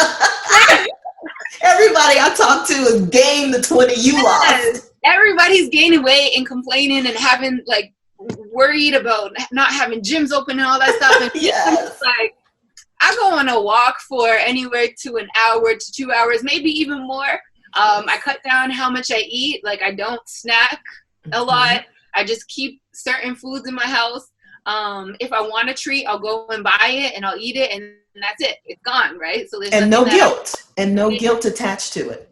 Everybody I talk to has gained the 20 you lost. Everybody's gaining weight and complaining and having like worried about not having gyms open and all that stuff. And yes. Like, I go on a walk for anywhere to an hour to 2 hours, maybe even more. I cut down how much I eat. Like, I don't snack a lot. I just keep certain foods in my house. If I want a treat, I'll go and buy it and I'll eat it, and that's it. It's gone, right? So there's no guilt and no guilt attached to it.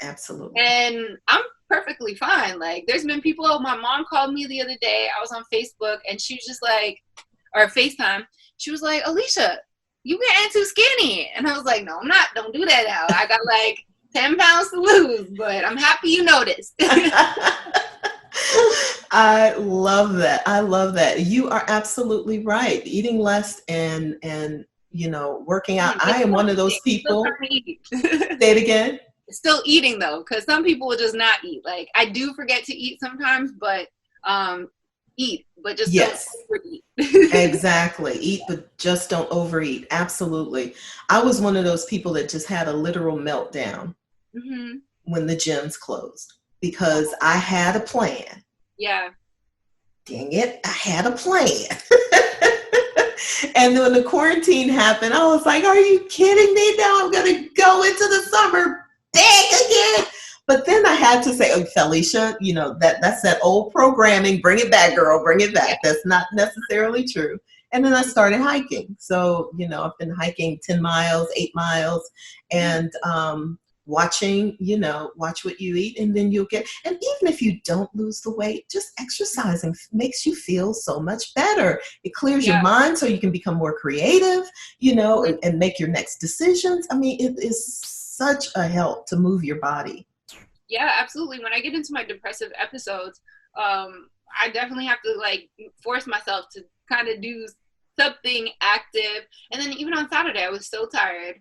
Absolutely. And I'm perfectly fine. Like, there's been people. My mom called me the other day. I was on Facebook, and she was just like, or FaceTime. She was like, Alicia, you getting too skinny. And I was like, no, I'm not. Don't do that now. I got like 10 pounds to lose, but I'm happy you noticed. I love that. I love that. You are absolutely right. Eating less and you know, working out. I am one of those people. Say it again. Still eating though, because some people will just not eat. Like, I do forget to eat sometimes, but eat, but just don't overeat. Exactly. Eat, but just don't overeat. Absolutely. I was one of those people that just had a literal meltdown when the gyms closed, because I had a plan. Yeah. Dang it, I had a plan. And when the quarantine happened, I was like, are you kidding me? Now I'm going to go into the summer big again. But then I had to say, oh, Felicia, you know, that's that old programming. Bring it back, girl. Bring it back. That's not necessarily true. And then I started hiking. So, you know, I've been hiking 10 miles, 8 miles, and watching, you know, watch what you eat, and then you'll get, and even if you don't lose the weight, just exercising makes you feel so much better. It clears your mind so you can become more creative, you know, and make your next decisions. I mean, it is such a help to move your body. Yeah, absolutely. When I get into my depressive episodes, I definitely have to like force myself to kind of do something active. And then even on Saturday, I was so tired.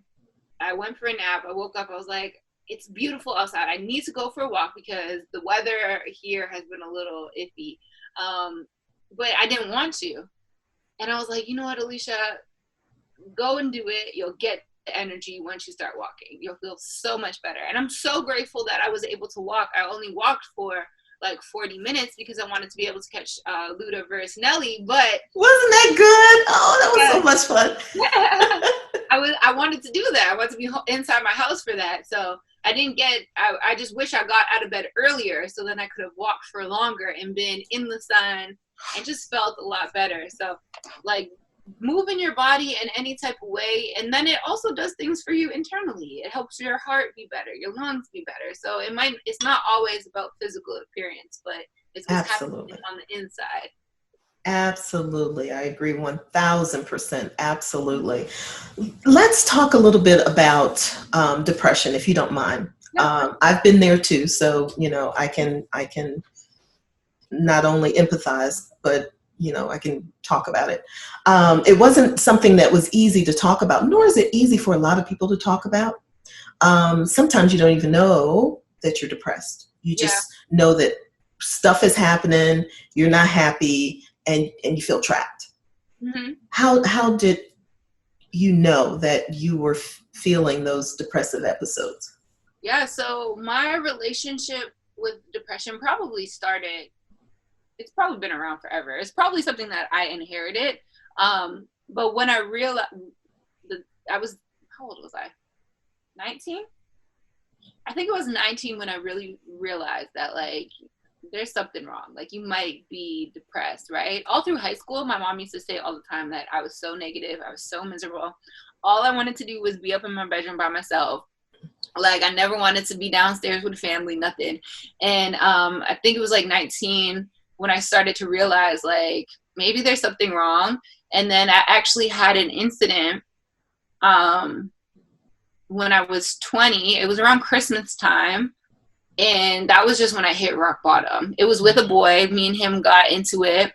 I went for a nap. I woke up. I was like, it's beautiful outside. I need to go for a walk because the weather here has been a little iffy. But I didn't want to. And I was like, you know what, Alicia, go and do it. You'll get the energy once you start walking. You'll feel so much better. And I'm so grateful that I was able to walk. I only walked for like 40 minutes because I wanted to be able to catch Luda versus Nelly. But wasn't that good? Oh, that was so much fun. I wanted to do that. I wanted to be inside my house for that. So I didn't get, I just wish I got out of bed earlier so then I could have walked for longer and been in the sun and just felt a lot better. So like moving your body in any type of way, and then it also does things for you internally. It helps your heart be better, your lungs be better. So it's not always about physical appearance, but it's what's happening on the inside. Absolutely. I agree 1000%. Absolutely. Let's talk a little bit about depression, if you don't mind. I've been there too. So, you know, I can not only empathize, but, you know, I can talk about it. It wasn't something that was easy to talk about, nor is it easy for a lot of people to talk about. Sometimes you don't even know that you're depressed. You just know that stuff is happening. You're not happy. And you feel trapped. How did you know that you were feeling those depressive episodes? Yeah, so my relationship with depression probably started, it's probably been around forever. It's probably something that I inherited. But when I realized, how old was I? 19? I think it was 19 when I really realized that, like, there's something wrong. Like, you might be depressed, right? All through high school, my mom used to say all the time that I was so negative. I was so miserable. All I wanted to do was be up in my bedroom by myself. Like, I never wanted to be downstairs with family, nothing. And I think it was like 19 when I started to realize, like, maybe there's something wrong. And then I actually had an incident when I was 20. It was around Christmas time. And that was just when I hit rock bottom. It was with a boy. Me and him got into it.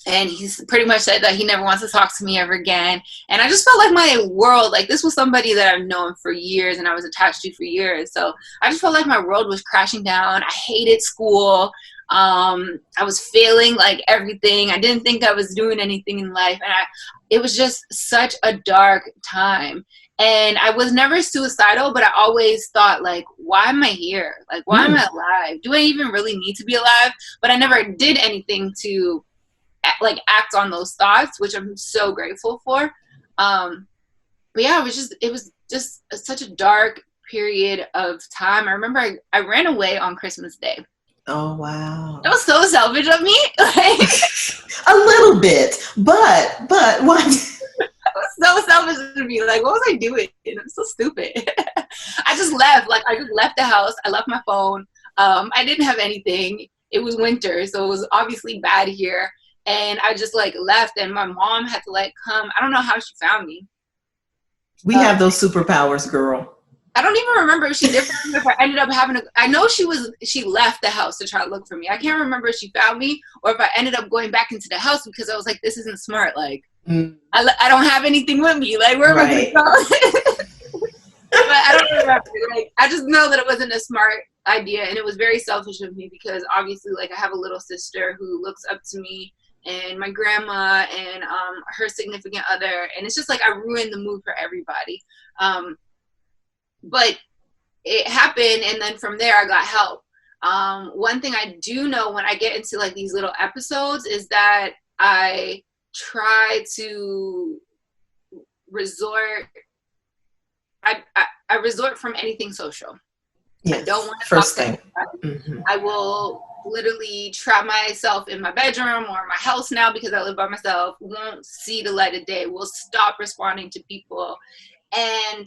And he's pretty much said that he never wants to talk to me ever again. And I just felt like my world, like, this was somebody that I've known for years and I was attached to for years. So I just felt like my world was crashing down. I hated school. I was failing like everything. I didn't think I was doing anything in life. And it was just such a dark time. And I was never suicidal, but I always thought, like, why am I here? Like, why am I alive? Do I even really need to be alive? But I never did anything to, like, act on those thoughts, which I'm so grateful for. But yeah, it was just such a dark period of time. I remember I ran away on Christmas Day. Oh, wow. That was so selfish of me. Like, a little bit, but what? So selfish of me. Like, what was I doing? I'm so stupid. I just left. Like, I just left the house. I left my phone. I didn't have anything. It was winter, so it was obviously bad here. And I just, like, left, and my mom had to, like, come. I don't know how she found me. We have those superpowers, girl. I don't even remember if she did find me, if I ended up I know she left the house to try to look for me. I can't remember if she found me or if I ended up going back into the house because I was like, this isn't smart. Like, I don't have anything with me. Like, where am I going to go? But I don't remember. Like, I just know that it wasn't a smart idea, and it was very selfish of me because obviously, like, I have a little sister who looks up to me, and my grandma, and her significant other, and it's just like I ruined the mood for everybody. But it happened, and then from there I got help. One thing I do know when I get into, like, these little episodes is that I try to resort. I resort from anything social. Yes. I don't want to First talk thing. to anybody. I will literally trap myself in my bedroom or my house now because I live by myself. Won't see the light of day. Will stop responding to people, and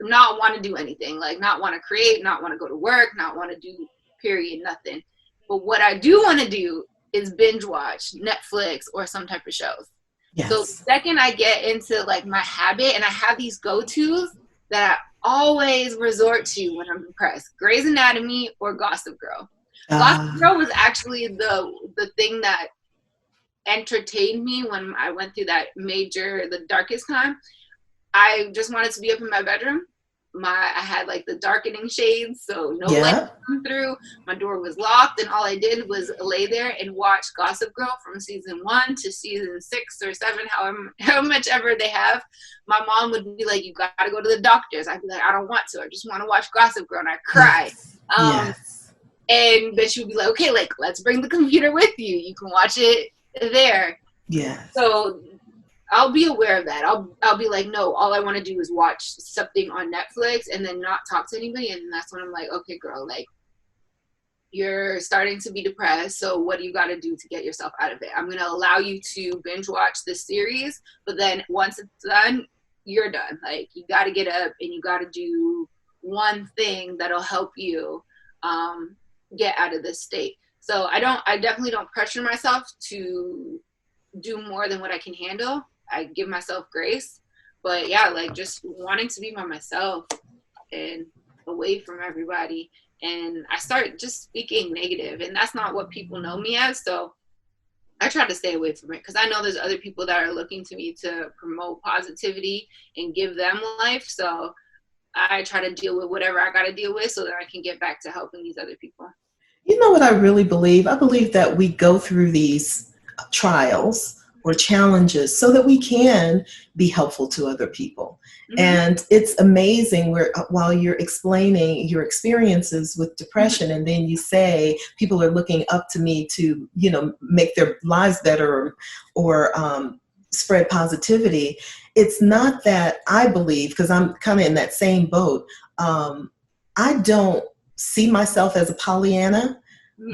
not want to do anything. Like, not want to create, not want to go to work, not want to do period, nothing. But what I do want to do is binge watch Netflix or some type of shows. Yes. So the second I get into, like, my habit, and I have these go-tos that I always resort to when I'm depressed: Grey's Anatomy or Gossip Girl. Gossip Girl was actually the thing that entertained me when I went through the darkest time. I just wanted to be up in my bedroom. I had, like, the darkening shades, so no light would come through. My door was locked, and all I did was lay there and watch Gossip Girl from season 1 to season 6 or 7, how much ever they have. My mom would be like, "You gotta go to the doctors." I'd be like, "I don't want to. I just want to watch Gossip Girl," and I'd cry. Yes. And then she would be like, "Okay, like, let's bring the computer with you. You can watch it there." Yeah. So I'll be aware of that. I'll be like, no, all I want to do is watch something on Netflix and then not talk to anybody. And that's when I'm like, okay, girl, like, you're starting to be depressed. So what do you got to do to get yourself out of it? I'm going to allow you to binge watch this series, but then once it's done, you're done. Like, you got to get up and you got to do one thing that'll help you get out of this state. So I definitely don't pressure myself to do more than what I can handle. I give myself grace, but yeah, like, just wanting to be by myself and away from everybody. And I start just speaking negative, and that's not what people know me as. So I try to stay away from it because I know there's other people that are looking to me to promote positivity and give them life. So I try to deal with whatever I got to deal with so that I can get back to helping these other people. You know what I really believe? I believe that we go through these trials or challenges so that we can be helpful to other people. Mm-hmm. And it's amazing while you're explaining your experiences with depression, and then you say people are looking up to me to, make their lives better or spread positivity. it's not that I believe, because I'm kind of in that same boat. I don't see myself as a Pollyanna,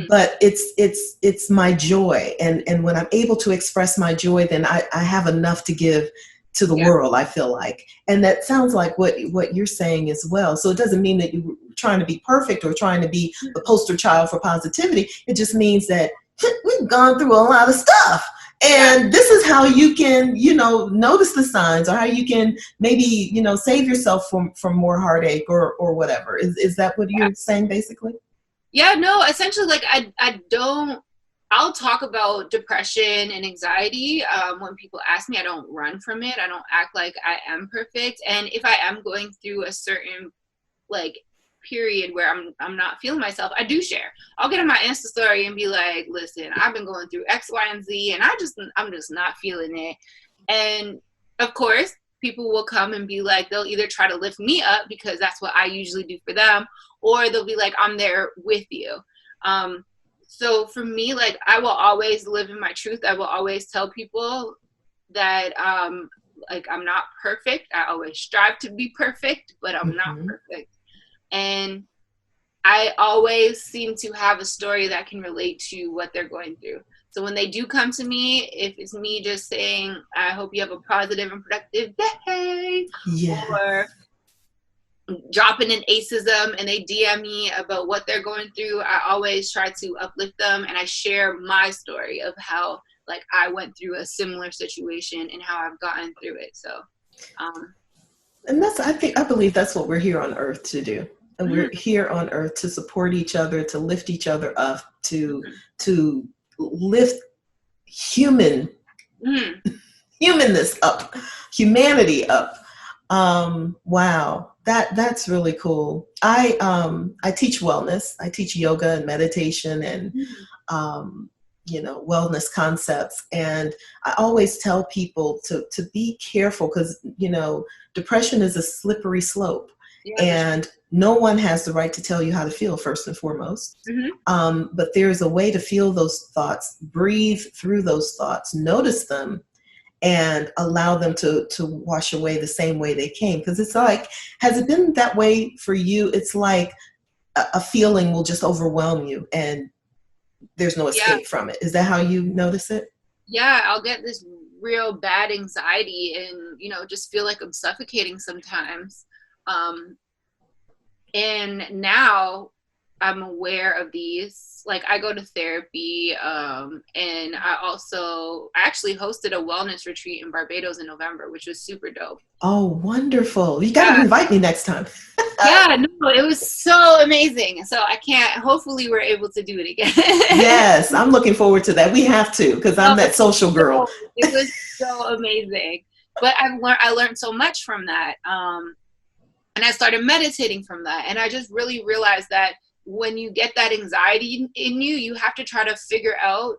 but it's my joy. And when I'm able to express my joy, then I have enough to give to the world, I feel like. And that sounds like what you're saying as well. So it doesn't mean that you're trying to be perfect or trying to be the poster child for positivity. It just means that we've gone through a lot of stuff. And this is how you can, notice the signs, or how you can maybe, save yourself from more heartache or whatever. Is that what you're saying basically? Yeah, no, essentially, like, I'll talk about depression and anxiety when people ask me. I don't run from it. I don't act like I am perfect. And if I am going through a certain, like, period where I'm not feeling myself, I do share. I'll get on my Insta story and be like, listen, I've been going through X, Y, and Z, and I'm just not feeling it. And of course, people will come and be like, they'll either try to lift me up, because that's what I usually do for them, or they'll be like, I'm there with you. So for me, like, I will always live in my truth. I will always tell people that, like, I'm not perfect. I always strive to be perfect, but I'm not perfect. And I always seem to have a story that can relate to what they're going through. So when they do come to me, if it's me just saying, I hope you have a positive and productive day, or dropping an aceism and they DM me about what they're going through, I always try to uplift them, and I share my story of how, like, I went through a similar situation and how I've gotten through it. So, and I believe that's what we're here on earth to do. And we're here on earth to support each other, to lift each other up, to lift humanness up, humanity up. Wow, that's really cool. I teach wellness. I teach yoga and meditation and wellness concepts. And I always tell people to be careful, because depression is a slippery slope. And no one has the right to tell you how to feel, first and foremost. But there's a way to feel those thoughts, breathe through those thoughts, notice them, and allow them to wash away the same way they came. Because it's like, has it been that way for you? It's like a feeling will just overwhelm you and there's no escape from it. Is that how you notice it? Yeah, I'll get this real bad anxiety and, just feel like I'm suffocating sometimes. And now I'm aware of these. Like, I go to therapy, and I actually hosted a wellness retreat in Barbados in November, which was super dope. Oh, wonderful. You got to invite me next time. Yeah, no, it was so amazing. So hopefully we're able to do it again. Yes, I'm looking forward to that. We have to, because I'm that social girl. It was so amazing. But I learned so much from that. And I started meditating from that. And I just really realized that when you get that anxiety in you, you have to try to figure out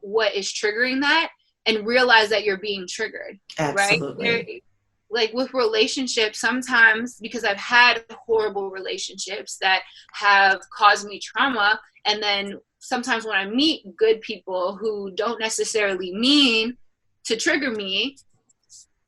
what is triggering that and realize that you're being triggered. Absolutely. Right? Like with relationships, sometimes, because I've had horrible relationships that have caused me trauma, and then sometimes when I meet good people who don't necessarily mean to trigger me,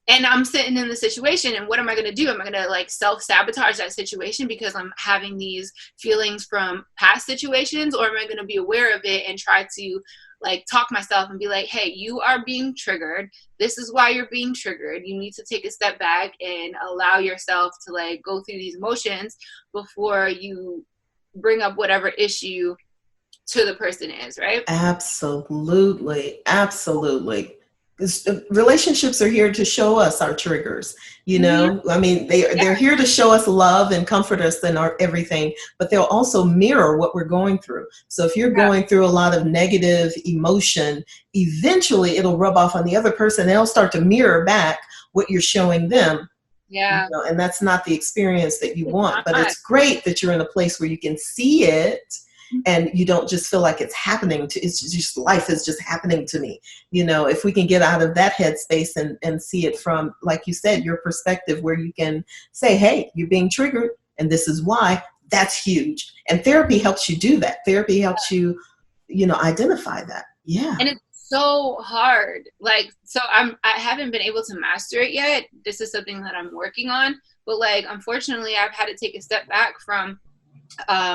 and I'm sitting in the situation, and what am I going to do? Am I going to like self-sabotage that situation because I'm having these feelings from past situations, or am I going to be aware of it and try to like talk myself and be like, hey, you are being triggered. This is why you're being triggered. You need to take a step back and allow yourself to like go through these emotions before you bring up whatever issue to the person is, right? Absolutely. Absolutely. Relationships are here to show us our triggers, I mean, they're here to show us love and comfort us and everything, but they'll also mirror what we're going through. So if you're going through a lot of negative emotion, eventually it'll rub off on the other person. They'll start to mirror back what you're showing them. Yeah. And that's not the experience that you want, but it's great that you're in a place where you can see it. And you don't just feel like it's happening it's just life is just happening to me. If we can get out of that headspace and see it from, like you said, your perspective, where you can say, hey, you're being triggered and this is why, that's huge. And therapy helps you do that. Therapy helps you, identify that. Yeah. And it's so hard. Like, so I haven't been able to master it yet. This is something that I'm working on. But like, unfortunately, I've had to take a step back from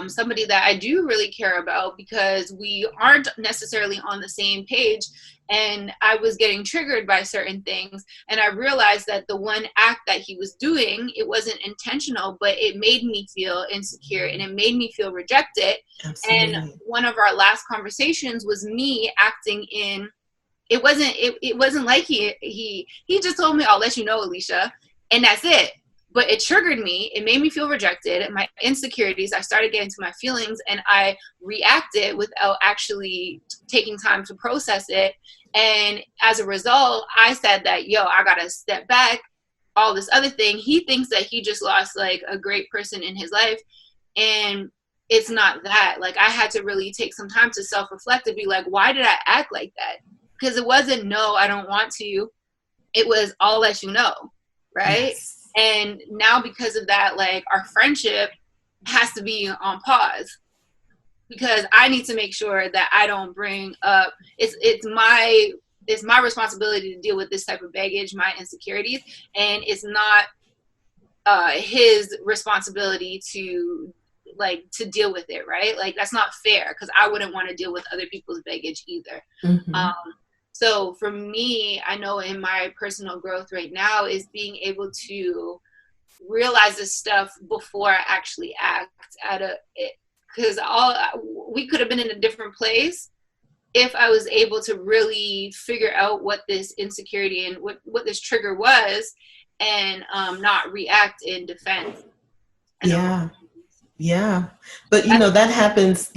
somebody that I do really care about, because we aren't necessarily on the same page. And I was getting triggered by certain things. And I realized that the one act that he was doing, it wasn't intentional, but it made me feel insecure and it made me feel rejected. Absolutely. And one of our last conversations was me acting in, it wasn't like he just told me, "I'll let you know, Alicia," and that's it. But it triggered me. It made me feel rejected. My insecurities, I started getting to my feelings, and I reacted without actually taking time to process it. And as a result, I said that, yo, I gotta step back, all this other thing. He thinks that he just lost like a great person in his life, and it's not that. Like, I had to really take some time to self-reflect and be like, why did I act like that? Because it wasn't, no, I don't want to. It was, I'll let you know, right? Yes. And now because of that, like, our friendship has to be on pause, because I need to make sure that I don't bring up, it's my responsibility to deal with this type of baggage, my insecurities, and it's not his responsibility to deal with it, right? Like, that's not fair, because I wouldn't want to deal with other people's baggage either. Mm-hmm. So for me, I know in my personal growth right now is being able to realize this stuff before I actually act at it, because we could have been in a different place if I was able to really figure out what this insecurity and what this trigger was, and not react in defense. Yeah. Yeah. But you know, that happens,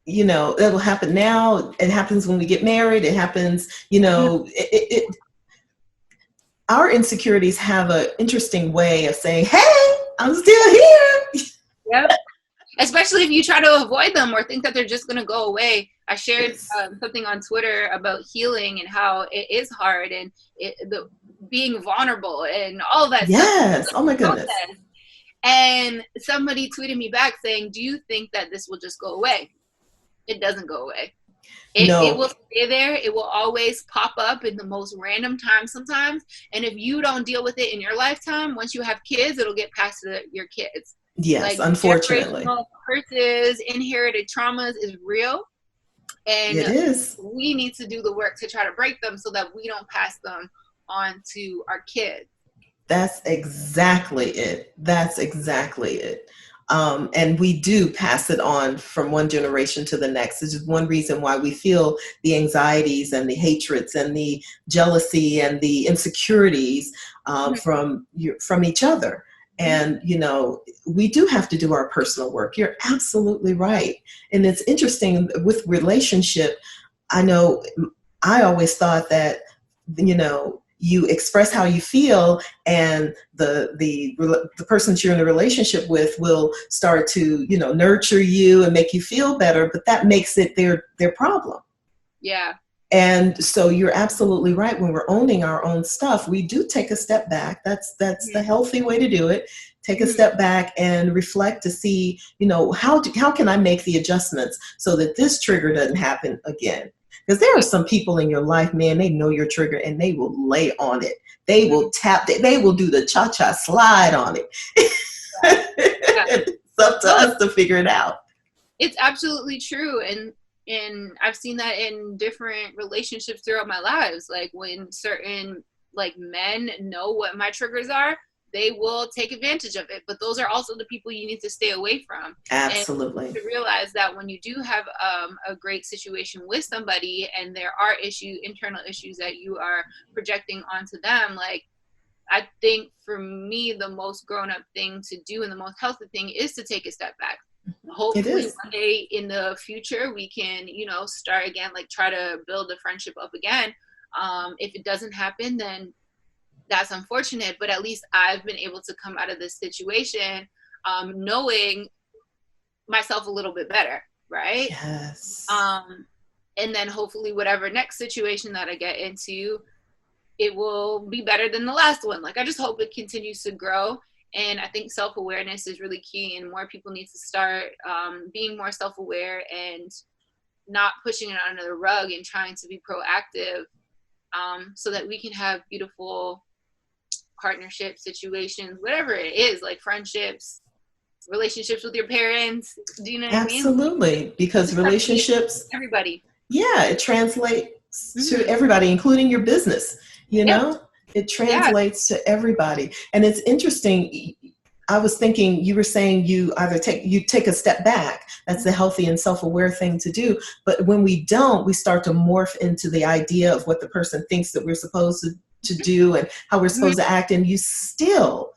it'll happen now. It happens when we get married. It happens, our insecurities have an interesting way of saying, hey, I'm still here. Yep. Especially if you try to avoid them or think that they're just going to go away. I shared Yes. something on Twitter about healing and how it is hard, and being vulnerable and all that Yes. stuff. Oh my goodness. And somebody tweeted me back saying, do you think that this will just go away? It doesn't go away. It will stay there. It will always pop up in the most random times sometimes. And if you don't deal with it in your lifetime, once you have kids, it'll get passed to your kids. Yes, Like, unfortunately. generational curses, inherited traumas is real. And it is. we need to do the work to try to break them so that we don't pass them on to our kids. That's exactly it. That's exactly it. And we do pass it on from one generation to the next. This is one reason why we feel the anxieties and the hatreds and the jealousy and the insecurities from each other. And, we do have to do our personal work. You're absolutely right. And it's interesting with relationship. I know I always thought that, you express how you feel, and the person that you're in a relationship with will start to, nurture you and make you feel better, but that makes it their problem. Yeah. And so you're absolutely right. When we're owning our own stuff, we do take a step back. That's the healthy way to do it. Take a step back and reflect to see, how can I make the adjustments so that this trigger doesn't happen again? Because there are some people in your life, man, they know your trigger and they will lay on it. They will tap, they will do the cha-cha slide on it. Yeah. It's up to us to figure it out. It's absolutely true. And I've seen that in different relationships throughout my lives. Like, when certain men know what my triggers are, they will take advantage of it. But those are also the people you need to stay away from. Absolutely. And to realize that when you do have a great situation with somebody and there are internal issues that you are projecting onto them, like, I think for me, the most grown up thing to do and the most healthy thing is to take a step back. Hopefully one day in the future we can, start again, like try to build the friendship up again. If it doesn't happen, then that's unfortunate, but at least I've been able to come out of this situation knowing myself a little bit better, right? Yes. And then hopefully whatever next situation that I get into, it will be better than the last one. Like, I just hope it continues to grow. And I think self-awareness is really key, and more people need to start being more self-aware and not pushing it under the rug and trying to be proactive, so that we can have beautiful partnership situations, whatever it is, like friendships, relationships with your parents. Do you know what I mean? Absolutely, because relationships, everybody. Yeah, it translates to everybody, including your business. You know, it translates to everybody. And it's interesting. I was thinking, you were saying you either take a step back. That's the healthy and self-aware thing to do. But when we don't, we start to morph into the idea of what the person thinks that we're supposed to do and how we're supposed to act. And you still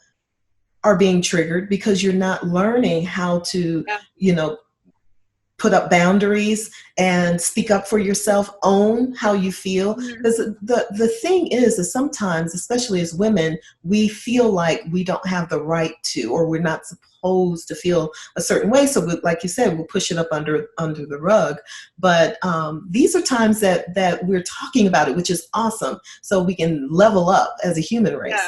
are being triggered because you're not learning how to, put up boundaries and speak up for yourself, own how you feel. Because the thing is sometimes, especially as women, we feel like we don't have the right to, or we're not supposed to feel a certain way. So like you said, we'll push it up under the rug. But these are times that we're talking about it, which is awesome. So we can level up as a human race.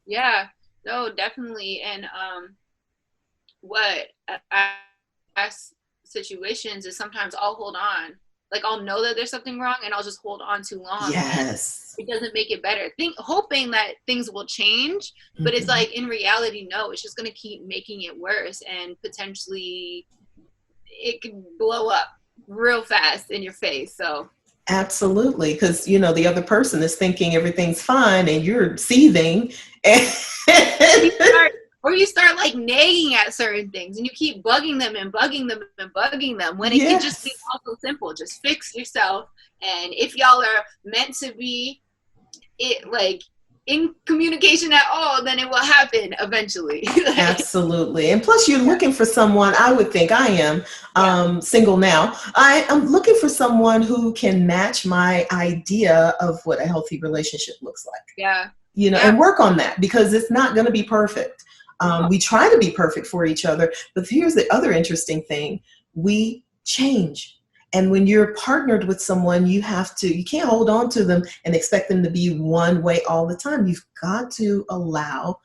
Yeah, no, definitely. And what I situations is sometimes I'll hold on, like I'll know that there's something wrong and I'll just hold on too long. Yes, it doesn't make it better, hoping that things will change, but it's like in reality, no, it's just going to keep making it worse, and potentially it can blow up real fast in your face. So absolutely, because the other person is thinking everything's fine and you're seething, and you start like nagging at certain things, and you keep bugging them and bugging them and bugging them, when it can just be also simple. Just fix yourself, and if y'all are meant to be in communication at all, then it will happen eventually. Absolutely. And plus you're looking for someone, I would think, I am single now. I am looking for someone who can match my idea of what a healthy relationship looks like. And work on that, because it's not going to be perfect. We try to be perfect for each other, but here's the other interesting thing. We change. And when you're partnered with someone, you can't hold on to them and expect them to be one way all the time. You've got to allow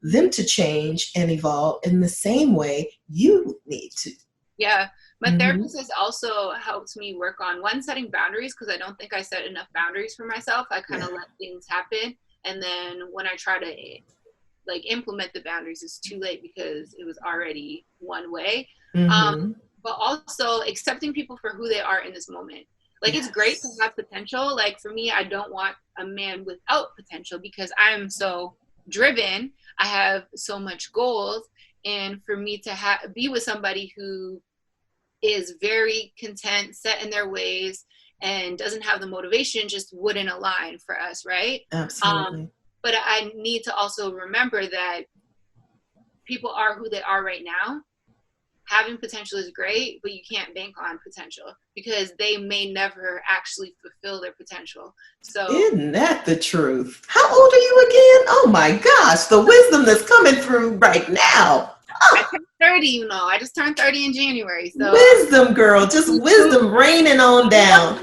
them to change and evolve in the same way you need to. Yeah. My therapist has also helped me work on setting boundaries, because I don't think I set enough boundaries for myself. I kind of let things happen. And then when I try to implement the boundaries, it's too late because it was already one way. But also accepting people for who they are in this moment. It's great to have potential. Like for me, I don't want a man without potential, because I'm so driven. I have so much goals. And for me to be with somebody who is very content, set in their ways, and doesn't have the motivation, just wouldn't align for us, right? Absolutely. But I need to also remember that people are who they are right now. Having potential is great, but you can't bank on potential, because they may never actually fulfill their potential. So isn't that the truth? How old are you again? Oh my gosh, the wisdom that's coming through right now. I turned 30, I just turned 30 in January. So wisdom, girl, just wisdom raining on down.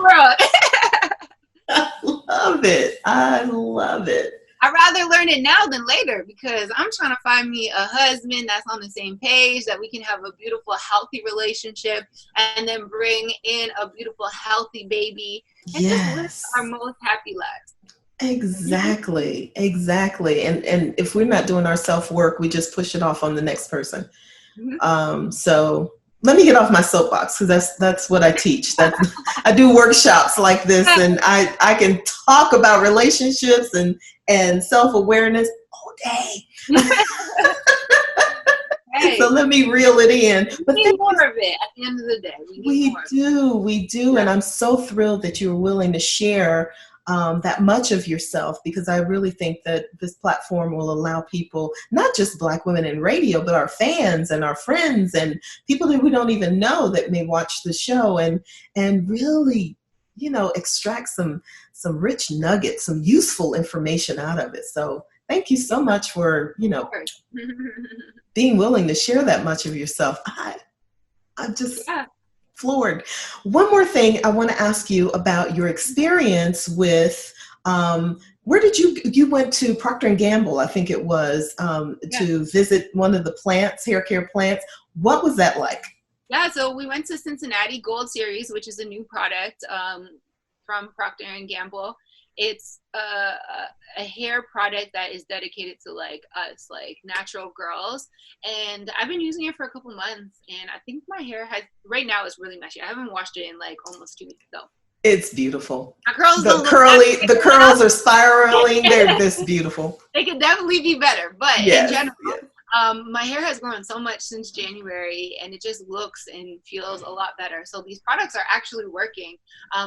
I love it. I love it. I'd rather learn it now than later, because I'm trying to find me a husband that's on the same page, that we can have a beautiful, healthy relationship, and then bring in a beautiful, healthy baby, and just live our most happy lives. Exactly. And if we're not doing our self-work, we just push it off on the next person. So let me get off my soapbox, because that's what I teach. I do workshops like this, and I can talk about relationships and self-awareness all day. So let me reel it in. But we need more of it at the end of the day. We do. And I'm so thrilled that you were willing to share that much of yourself, because I really think that this platform will allow people, not just Black women in radio, but our fans and our friends and people that we don't even know that may watch the show, and really, extract some rich nuggets, some useful information out of it. So thank you so much for, being willing to share that much of yourself. I'm just floored. One more thing I want to ask you about your experience with, where did you went to Procter & Gamble, I think it was, to visit one of the plants, hair care plants. What was that like? Yeah, so we went to Cincinnati Gold Series, which is a new product from Procter and Gamble. It's a hair product that is dedicated to like us, like natural girls. And I've been using it for a couple months, and I think my hair has, right now it's really messy. I haven't washed it in like almost 2 weeks though. It's beautiful. My curls the curls are spiraling. They're this beautiful. They could definitely be better, but yes, in general, yes. My hair has grown so much since January, and it just looks and feels a lot better. So these products are actually working.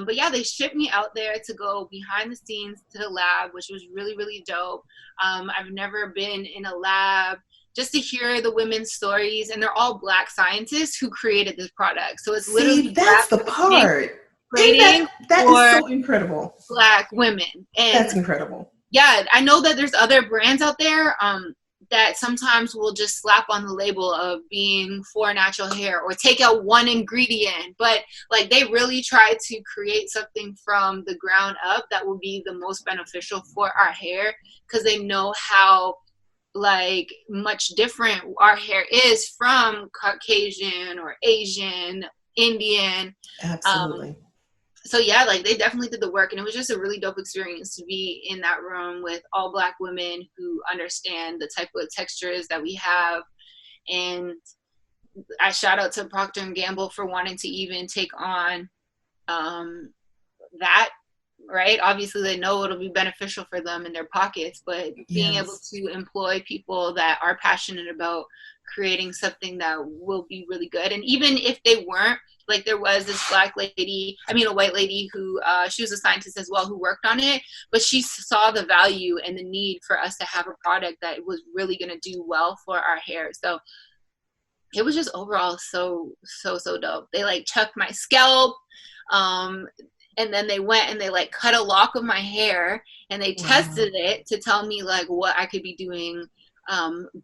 But yeah, they shipped me out there to go behind the scenes to the lab, which was really, really dope. I've never been in a lab, just to hear the women's stories, and they're all Black scientists who created this product. So it's literally that's the part. Creating that is so incredible. Black women. And that's incredible. Yeah, I know that there's other brands out there that sometimes will just slap on the label of being for natural hair or take out one ingredient, but like they really try to create something from the ground up that will be the most beneficial for our hair, because they know how like much different our hair is from Caucasian or Asian, Indian. Absolutely. So yeah, like they definitely did the work, and it was just a really dope experience to be in that room with all Black women who understand the type of textures that we have. And I shout out to Procter and Gamble for wanting to even take on that, right? Obviously they know it'll be beneficial for them in their pockets, but being able to employ people that are passionate about creating something that will be really good. And even if they weren't, like there was this a white lady who, she was a scientist as well, who worked on it, but she saw the value and the need for us to have a product that was really going to do well for our hair. So it was just overall so dope. They like chucked my scalp, and then they went and they like cut a lock of my hair, and they tested it to tell me like what I could be doing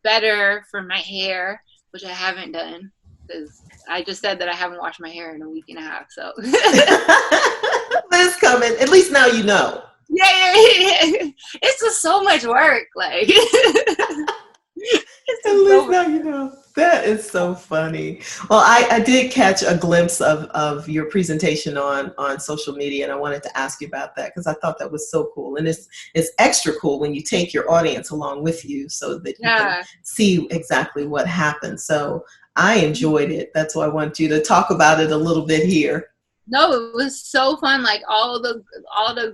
better for my hair, which I haven't done because I just said that I haven't washed my hair in a week and a half. So this coming. At least now you know. Yeah. It's just so much work. Like at least now you know. That is so funny. Well, I did catch a glimpse of your presentation on social media, and I wanted to ask you about that because I thought that was so cool. And it's extra cool when you take your audience along with you so that you can see exactly what happened. So I enjoyed it. That's why I want you to talk about it a little bit here. No, it was so fun. Like all the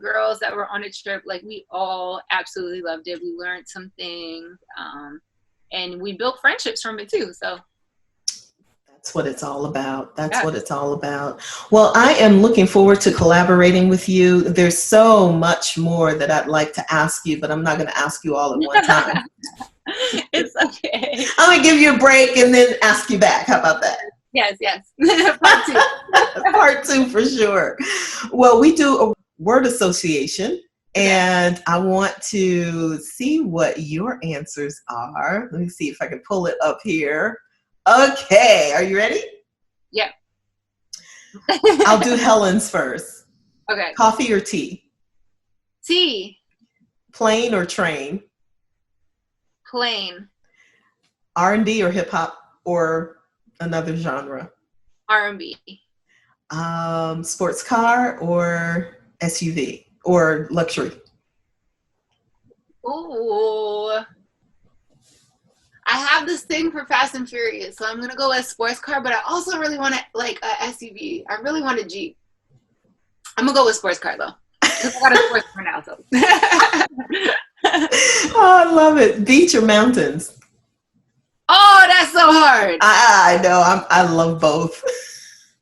girls that were on the trip, like we all absolutely loved it. We learned some things. And we built friendships from it too. So that's what it's all about. What it's all about. Well, I am looking forward to collaborating with you. There's so much more that I'd like to ask you, but I'm not going to ask you all at one time. It's okay. I'm going to give you a break and then ask you back. How about that? Yes. Part two. Part two for sure. Well, we do a word association. And I want to see what your answers are. Let me see if I can pull it up here. Okay, are you ready? Yeah. I'll do Helen's first. Okay. Coffee or tea? Tea. Plane or train? Plane. R&B or hip hop or another genre? R&B. Sports car or SUV? Or luxury? Ooh. I have this thing for Fast and Furious, so I'm going to go with sports car, but I also really want like a SUV. I really want a Jeep. I'm going to go with sports car, though, because I got a sports car now. So. Oh, I love it. Beach or mountains? Oh, that's so hard. I know. I love both.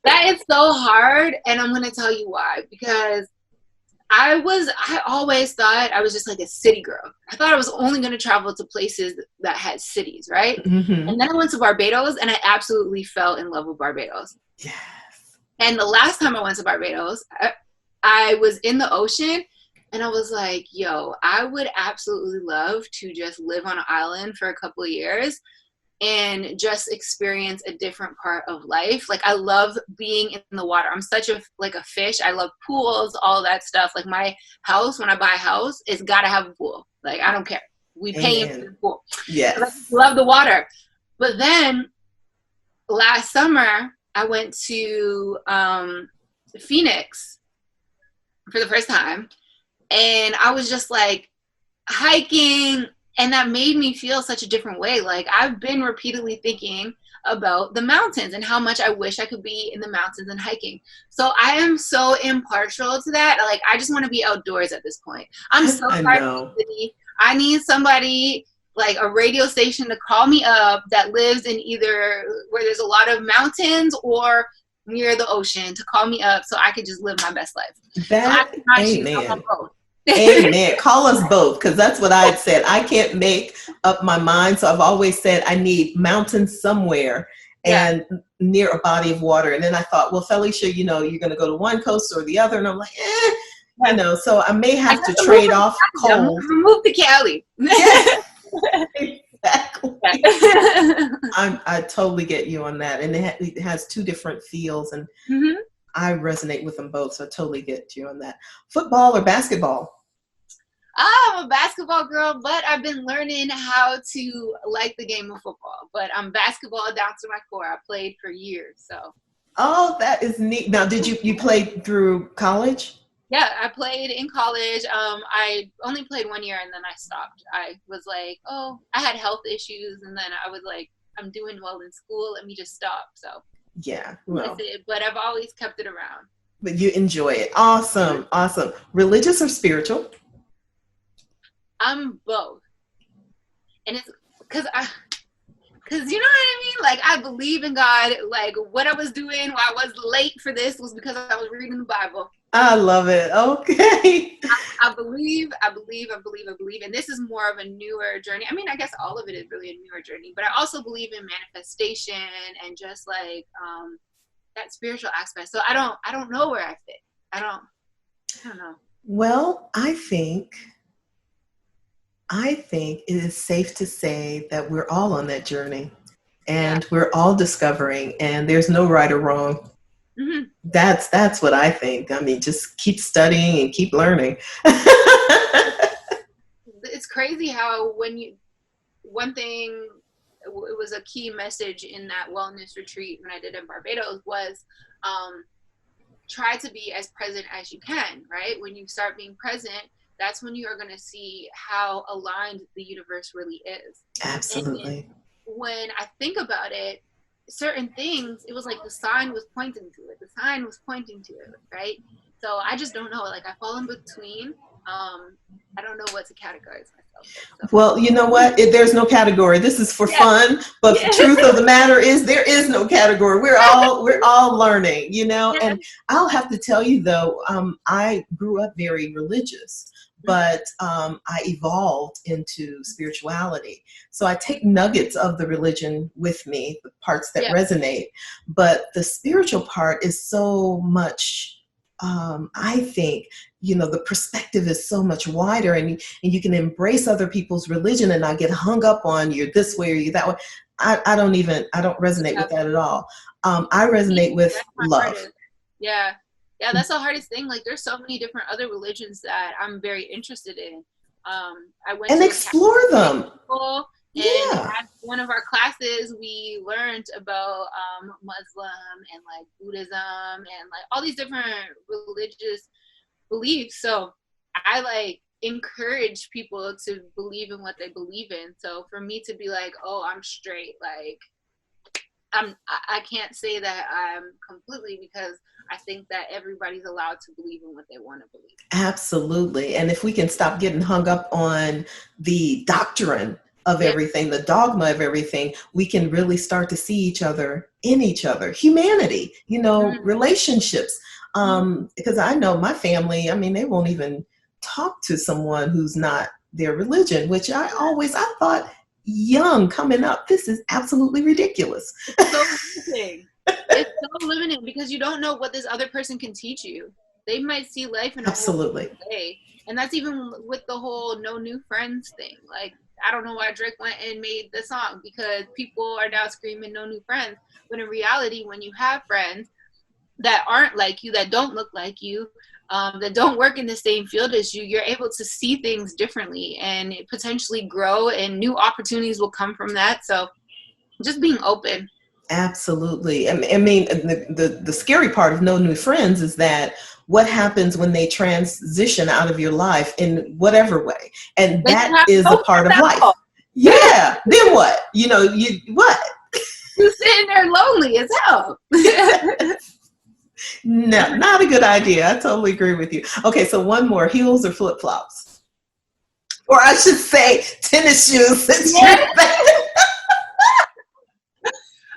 That is so hard, and I'm going to tell you why. Because I always thought I was just like a city girl. I thought I was only going to travel to places that had cities, right? Mm-hmm. And then I went to Barbados, and I absolutely fell in love with Barbados. Yes. And the last time I went to Barbados, I was in the ocean, and I was like, yo, I would absolutely love to just live on an island for a couple of years and just experience a different part of life. Like I love being in the water. I'm such a fish. I love pools, all that stuff. Like my house, when I buy a house, it's gotta have a pool. Like I don't care. We pay for the pool. Yes. I love the water. But then last summer I went to Phoenix for the first time, and I was just like hiking, and that made me feel such a different way. Like, I've been repeatedly thinking about the mountains and how much I wish I could be in the mountains and hiking. So I am so impartial to that. Like, I just want to be outdoors at this point. I'm so I tired of know. the city. I need somebody, like a radio station, to call me up that lives in either where there's a lot of mountains or near the ocean, to call me up so I could just live my best life. That, So I choose. I amen. want both. Amen. Call us both, because that's what I had said. I can't make up my mind. So I've always said I need mountains somewhere and near a body of water. And then I thought, well, Felicia, you're going to go to one coast or the other. And I'm like, so I may have to trade off cold. Move to Cali. Yes, exactly. I totally get you on that. And it has two different feels, and I resonate with them both. So I totally get you on that. Football or basketball? I'm a basketball girl, but I've been learning how to like the game of football. But I'm basketball down to my core. I played for years, so. Oh, that is neat. Now, did you play through college? Yeah, I played in college. I only played 1 year and then I stopped. I was like, I had health issues, and then I was like, I'm doing well in school. Let me just stop. So. Yeah. Well, that's it. But I've always kept it around. But you enjoy it. Awesome. Awesome. Religious or spiritual? I'm both. And it's because you know what I mean? Like, I believe in God. Like, what I was doing while I was late for this was because I was reading the Bible. I love it. Okay. I believe. And this is more of a newer journey. I mean, I guess all of it is really a newer journey, but I also believe in manifestation and just like that spiritual aspect. So I don't know where I fit. I don't know. Well, I think it is safe to say that we're all on that journey, and we're all discovering, and there's no right or wrong. Mm-hmm. That's what I think. I mean, just keep studying and keep learning. It's crazy how one thing, it was a key message in that wellness retreat when I did in Barbados was try to be as present as you can, right? When you start being present, that's when you are going to see how aligned the universe really is. Absolutely. And when I think about it, certain things, it was like the sign was pointing to it. The sign was pointing to it, right? So I just don't know. Like, I fall in between. I don't know what to categorize myself. So. Well, you know what? There's no category. This is for fun, but the truth of the matter is there is no category. We're all learning, and I'll have to tell you though, I grew up very religious, but I evolved into spirituality. So I take nuggets of the religion with me, the parts that resonate, but the spiritual part is so much, I think, the perspective is so much wider, and you can embrace other people's religion and not get hung up on you're this way or you that way. I don't resonate with that at all. I resonate with love. Yeah, that's the hardest thing. Like, there's so many different other religions that I'm very interested in. I went and to explore them. And at one of our classes, we learned about Muslim and like Buddhism and like all these different religious beliefs. So I like encourage people to believe in what they believe in. So for me to be like, I'm straight, like I can't say that I'm completely, because I think that everybody's allowed to believe in what they want to believe. Absolutely. And if we can stop getting hung up on the doctrine of everything, the dogma of everything, we can really start to see each other in each other, humanity, relationships. Because I know my family, I mean, they won't even talk to someone who's not their religion, which I thought young coming up, this is absolutely ridiculous. It's so limiting. It's so limiting because you don't know what this other person can teach you. They might see life in a whole way. And that's even with the whole no new friends thing. Like, I don't know why Drake went and made the song, because people are now screaming no new friends. But in reality, when you have friends that aren't like you, that don't look like you, that don't work in the same field as you, you're able to see things differently and potentially grow, and new opportunities will come from that. So just being open. Absolutely. I mean, the scary part of no new friends is that what happens when they transition out of your life in whatever way, and They that have is a no part of friends at life. all. Yeah. Then what? You what? You're sitting there lonely as hell. No, not a good idea. I totally agree with you. Okay, so one more: heels or flip flops, or I should say, tennis shoes. Since Yeah. you're back.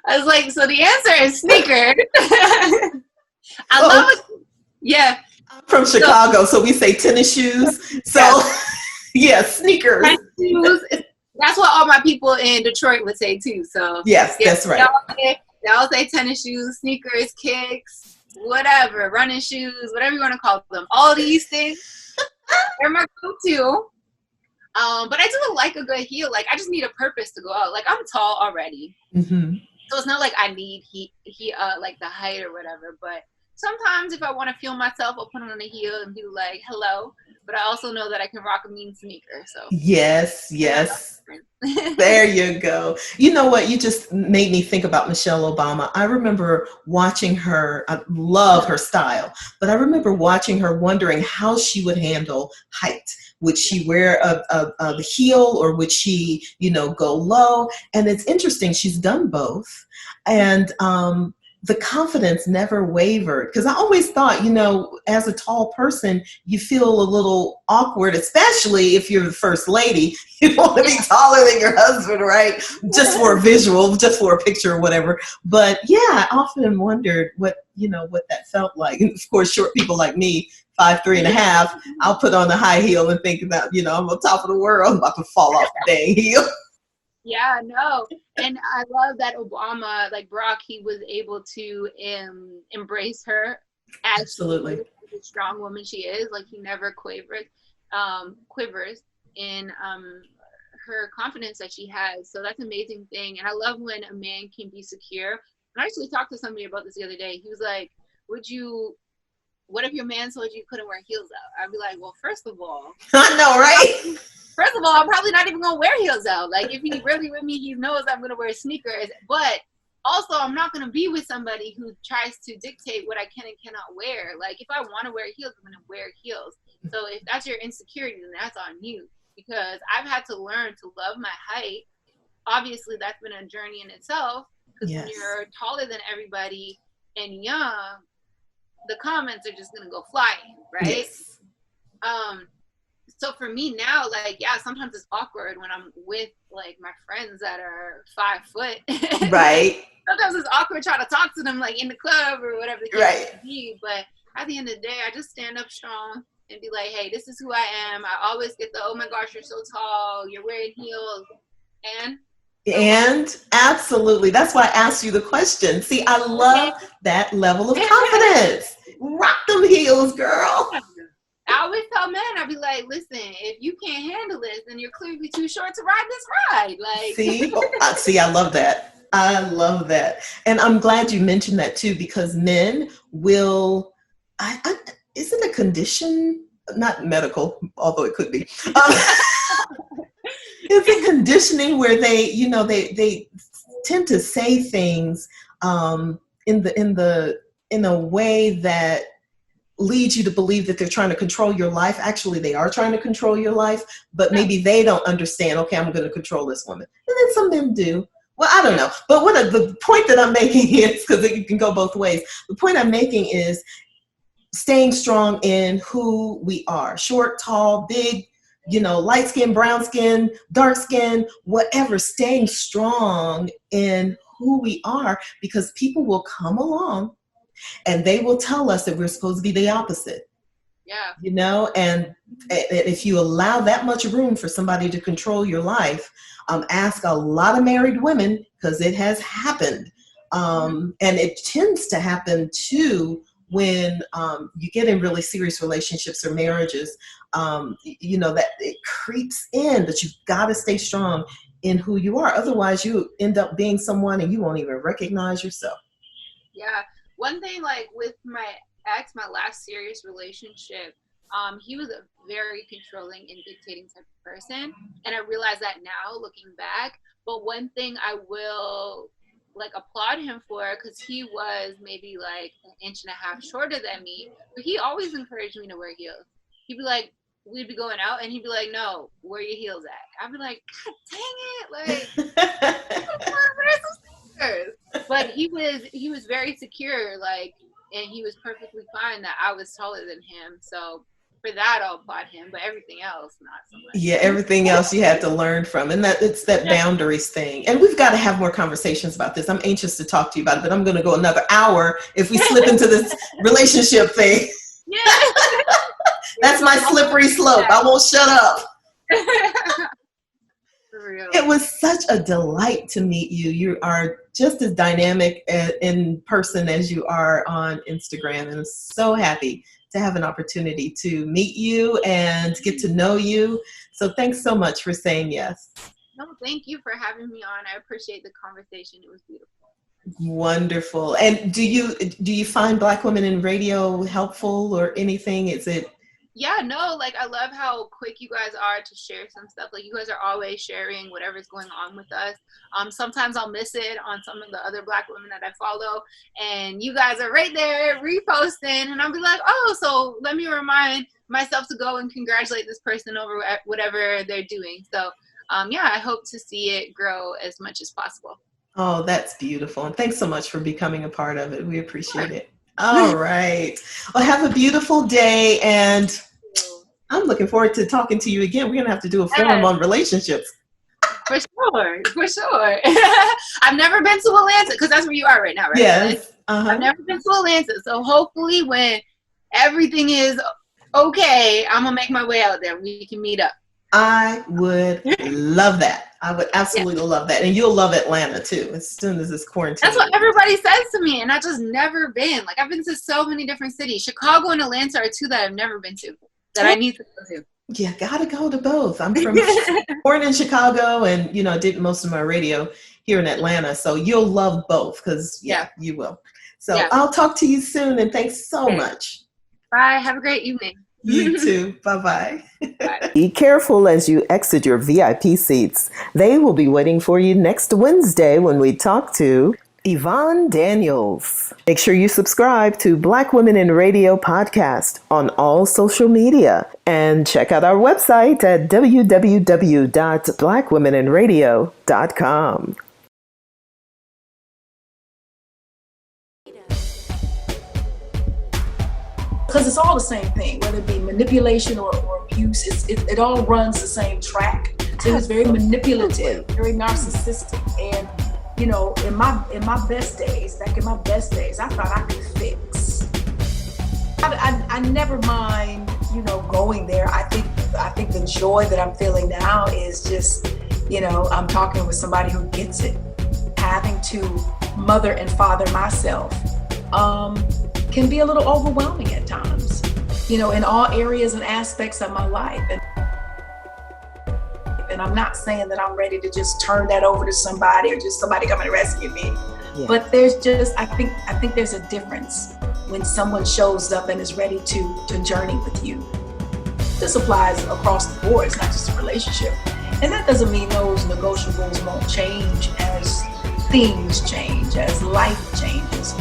I was like, so the answer is sneaker. I love Oh, it. Yeah. I'm from Chicago, so we say tennis shoes. So Yeah. yeah, sneakers. Shoes. That's what all my people in Detroit would say too. So Yes, yeah, that's right. they all say tennis shoes, sneakers, kicks, whatever, running shoes, whatever you want to call them. All these things, they're my go-to. But I do like a good heel. Like I just need a purpose to go out. Like I'm tall already, Mm-hmm. so it's not like I need like the height or whatever. But sometimes if I want to feel myself, I'll put on a heel and be like, hello. But I also know that I can rock a mean sneaker. So Yes, yes. There you go. You know what? You just made me think about Michelle Obama. I remember watching her. I love her style, but I remember watching her wondering how she would handle height. Would she wear the heel, or would she, go low? And it's interesting. She's done both. And the confidence never wavered, because I always thought, as a tall person, you feel a little awkward, especially if you're the first lady. You want to be taller than your husband, right? Just for a visual, just for a picture or whatever. But yeah, I often wondered what that felt like. And of course, short people like me, 5'3.5", I'll put on a high heel and think about, I'm on top of the world. I'm about to fall off the dang heel. Yeah, no. And I love that Obama, like Barack, he was able to embrace her as Absolutely. she is, the strong woman she is. Like he never quivers in her confidence that she has. So that's an amazing thing. And I love when a man can be secure. And I actually talked to somebody about this the other day. He was like, what if your man told you couldn't wear heels out? I'd be like, well, first of all, I know, right? First of all, I'm probably not even gonna wear heels out. Like if he's really with me, he knows I'm gonna wear sneakers. But also, I'm not gonna be with somebody who tries to dictate what I can and cannot wear. Like if I want to wear heels, I'm gonna wear heels. So if that's your insecurity, then that's on you. Because I've had to learn to love my height. Obviously, that's been a journey in itself. Because Yes. when you're taller than everybody and young, the comments are just gonna go flying, right? Yes. So for me now, like, yeah, sometimes it's awkward when I'm with like my friends that are 5 foot. Right. Sometimes it's awkward trying to talk to them like in the club or whatever the case Right. may be. But at the end of the day, I just stand up strong and be like, hey, this is who I am. I always get the, oh my gosh, you're so tall, you're wearing heels. And absolutely. That's why I asked you the question. See, I love that level of confidence. Rock them heels, girl. I always tell men, I'll be like, listen, if you can't handle this, then you're clearly too short to ride this ride. Like, See, I love that. I love that. And I'm glad you mentioned that too, because men will, is it a condition? Not medical, although it could be. It's a conditioning where they tend to say things in a way that leads you to believe that they're trying to control your life. Actually, they are trying to control your life, but maybe they don't understand, okay, I'm going to control this woman. And then some men do. Well, I don't know. But the point that I'm making is, because it can go both ways, the point I'm making is staying strong in who we are. Short, tall, big, light skin, brown skin, dark skin, whatever, staying strong in who we are, because people will come along and they will tell us that we're supposed to be the opposite. Yeah. And if you allow that much room for somebody to control your life, ask a lot of married women, because it has happened. And it tends to happen too when you get in really serious relationships or marriages, that it creeps in, that you've got to stay strong in who you are. Otherwise, you end up being someone and you won't even recognize yourself. Yeah. One thing, like with my ex, my last serious relationship, he was a very controlling and dictating type of person. And I realize that now looking back. But one thing I will like applaud him for, because he was maybe like an inch and a half shorter than me, but he always encouraged me to wear heels. He'd be like, we'd be going out and he'd be like, no, where your heels at? I'd be like, God dang it, like wear some sneakers. But he was very secure, like, and he was perfectly fine that I was taller than him. So for that, I'll applaud him, but everything else, not so much. Yeah, everything else you had to learn from, and that it's that boundaries thing. And we've got to have more conversations about this. I'm anxious to talk to you about it, but I'm going to go another hour if we slip into this relationship thing. Yeah. That's my slippery slope. I won't shut up. For real. It was such a delight to meet you. You are just as dynamic in person as you are on Instagram, and I'm so happy to have an opportunity to meet you and get to know you. So thanks so much for saying yes. No, thank you for having me on. I appreciate the conversation. It was beautiful. Wonderful. And do you find Black Women in Radio helpful or anything? Is it? Yeah, no, like I love how quick you guys are to share some stuff. Like you guys are always sharing whatever's going on with us. Sometimes I'll miss it on some of the other Black women that I follow, and you guys are right there reposting, and I'll be like, oh, so let me remind myself to go and congratulate this person over whatever they're doing. So yeah, I hope to see it grow as much as possible. Oh, that's beautiful. And thanks so much for becoming a part of it. We appreciate it. All right. Well, have a beautiful day. And I'm looking forward to talking to you again. We're going to have to do a forum on relationships. For sure. For sure. I've never been to Atlanta, because that's where you are right now, right? Yes. I've never been to Atlanta. So hopefully when everything is okay, I'm going to make my way out there. We can meet up. I would love that. I would absolutely love that. And you'll love Atlanta too, as soon as this quarantine. That's what everybody says to me, and I just never been. Like, I've been to so many different cities. Chicago and Atlanta are two that I've never been to, that I need to go to. Yeah, gotta go to both. I'm born in Chicago, and did most of my radio here in Atlanta. So you'll love both, because you will. So I'll talk to you soon, and thanks so much. Bye. Have a great evening. You too. Bye-bye. Bye. Be careful as you exit your VIP seats. They will be waiting for you next Wednesday when we talk to Yvonne Daniels. Make sure you subscribe to Black Women in Radio podcast on all social media, and check out our website at www.blackwomeninradio.com. Because it's all the same thing, whether it be manipulation or abuse, it all runs the same track. So it's very manipulative, very narcissistic. And in my best days, back in my best days, I thought I could fix. I never mind, going there. I think the joy that I'm feeling now is just, I'm talking with somebody who gets it. Having to mother and father myself can be a little overwhelming at times, in all areas and aspects of my life. And I'm not saying that I'm ready to just turn that over to somebody or just somebody come and rescue me. Yeah. But there's just, I think there's a difference when someone shows up and is ready to journey with you. This applies across the board. It's not just a relationship. And that doesn't mean those negotiables won't change as things change, as life changes.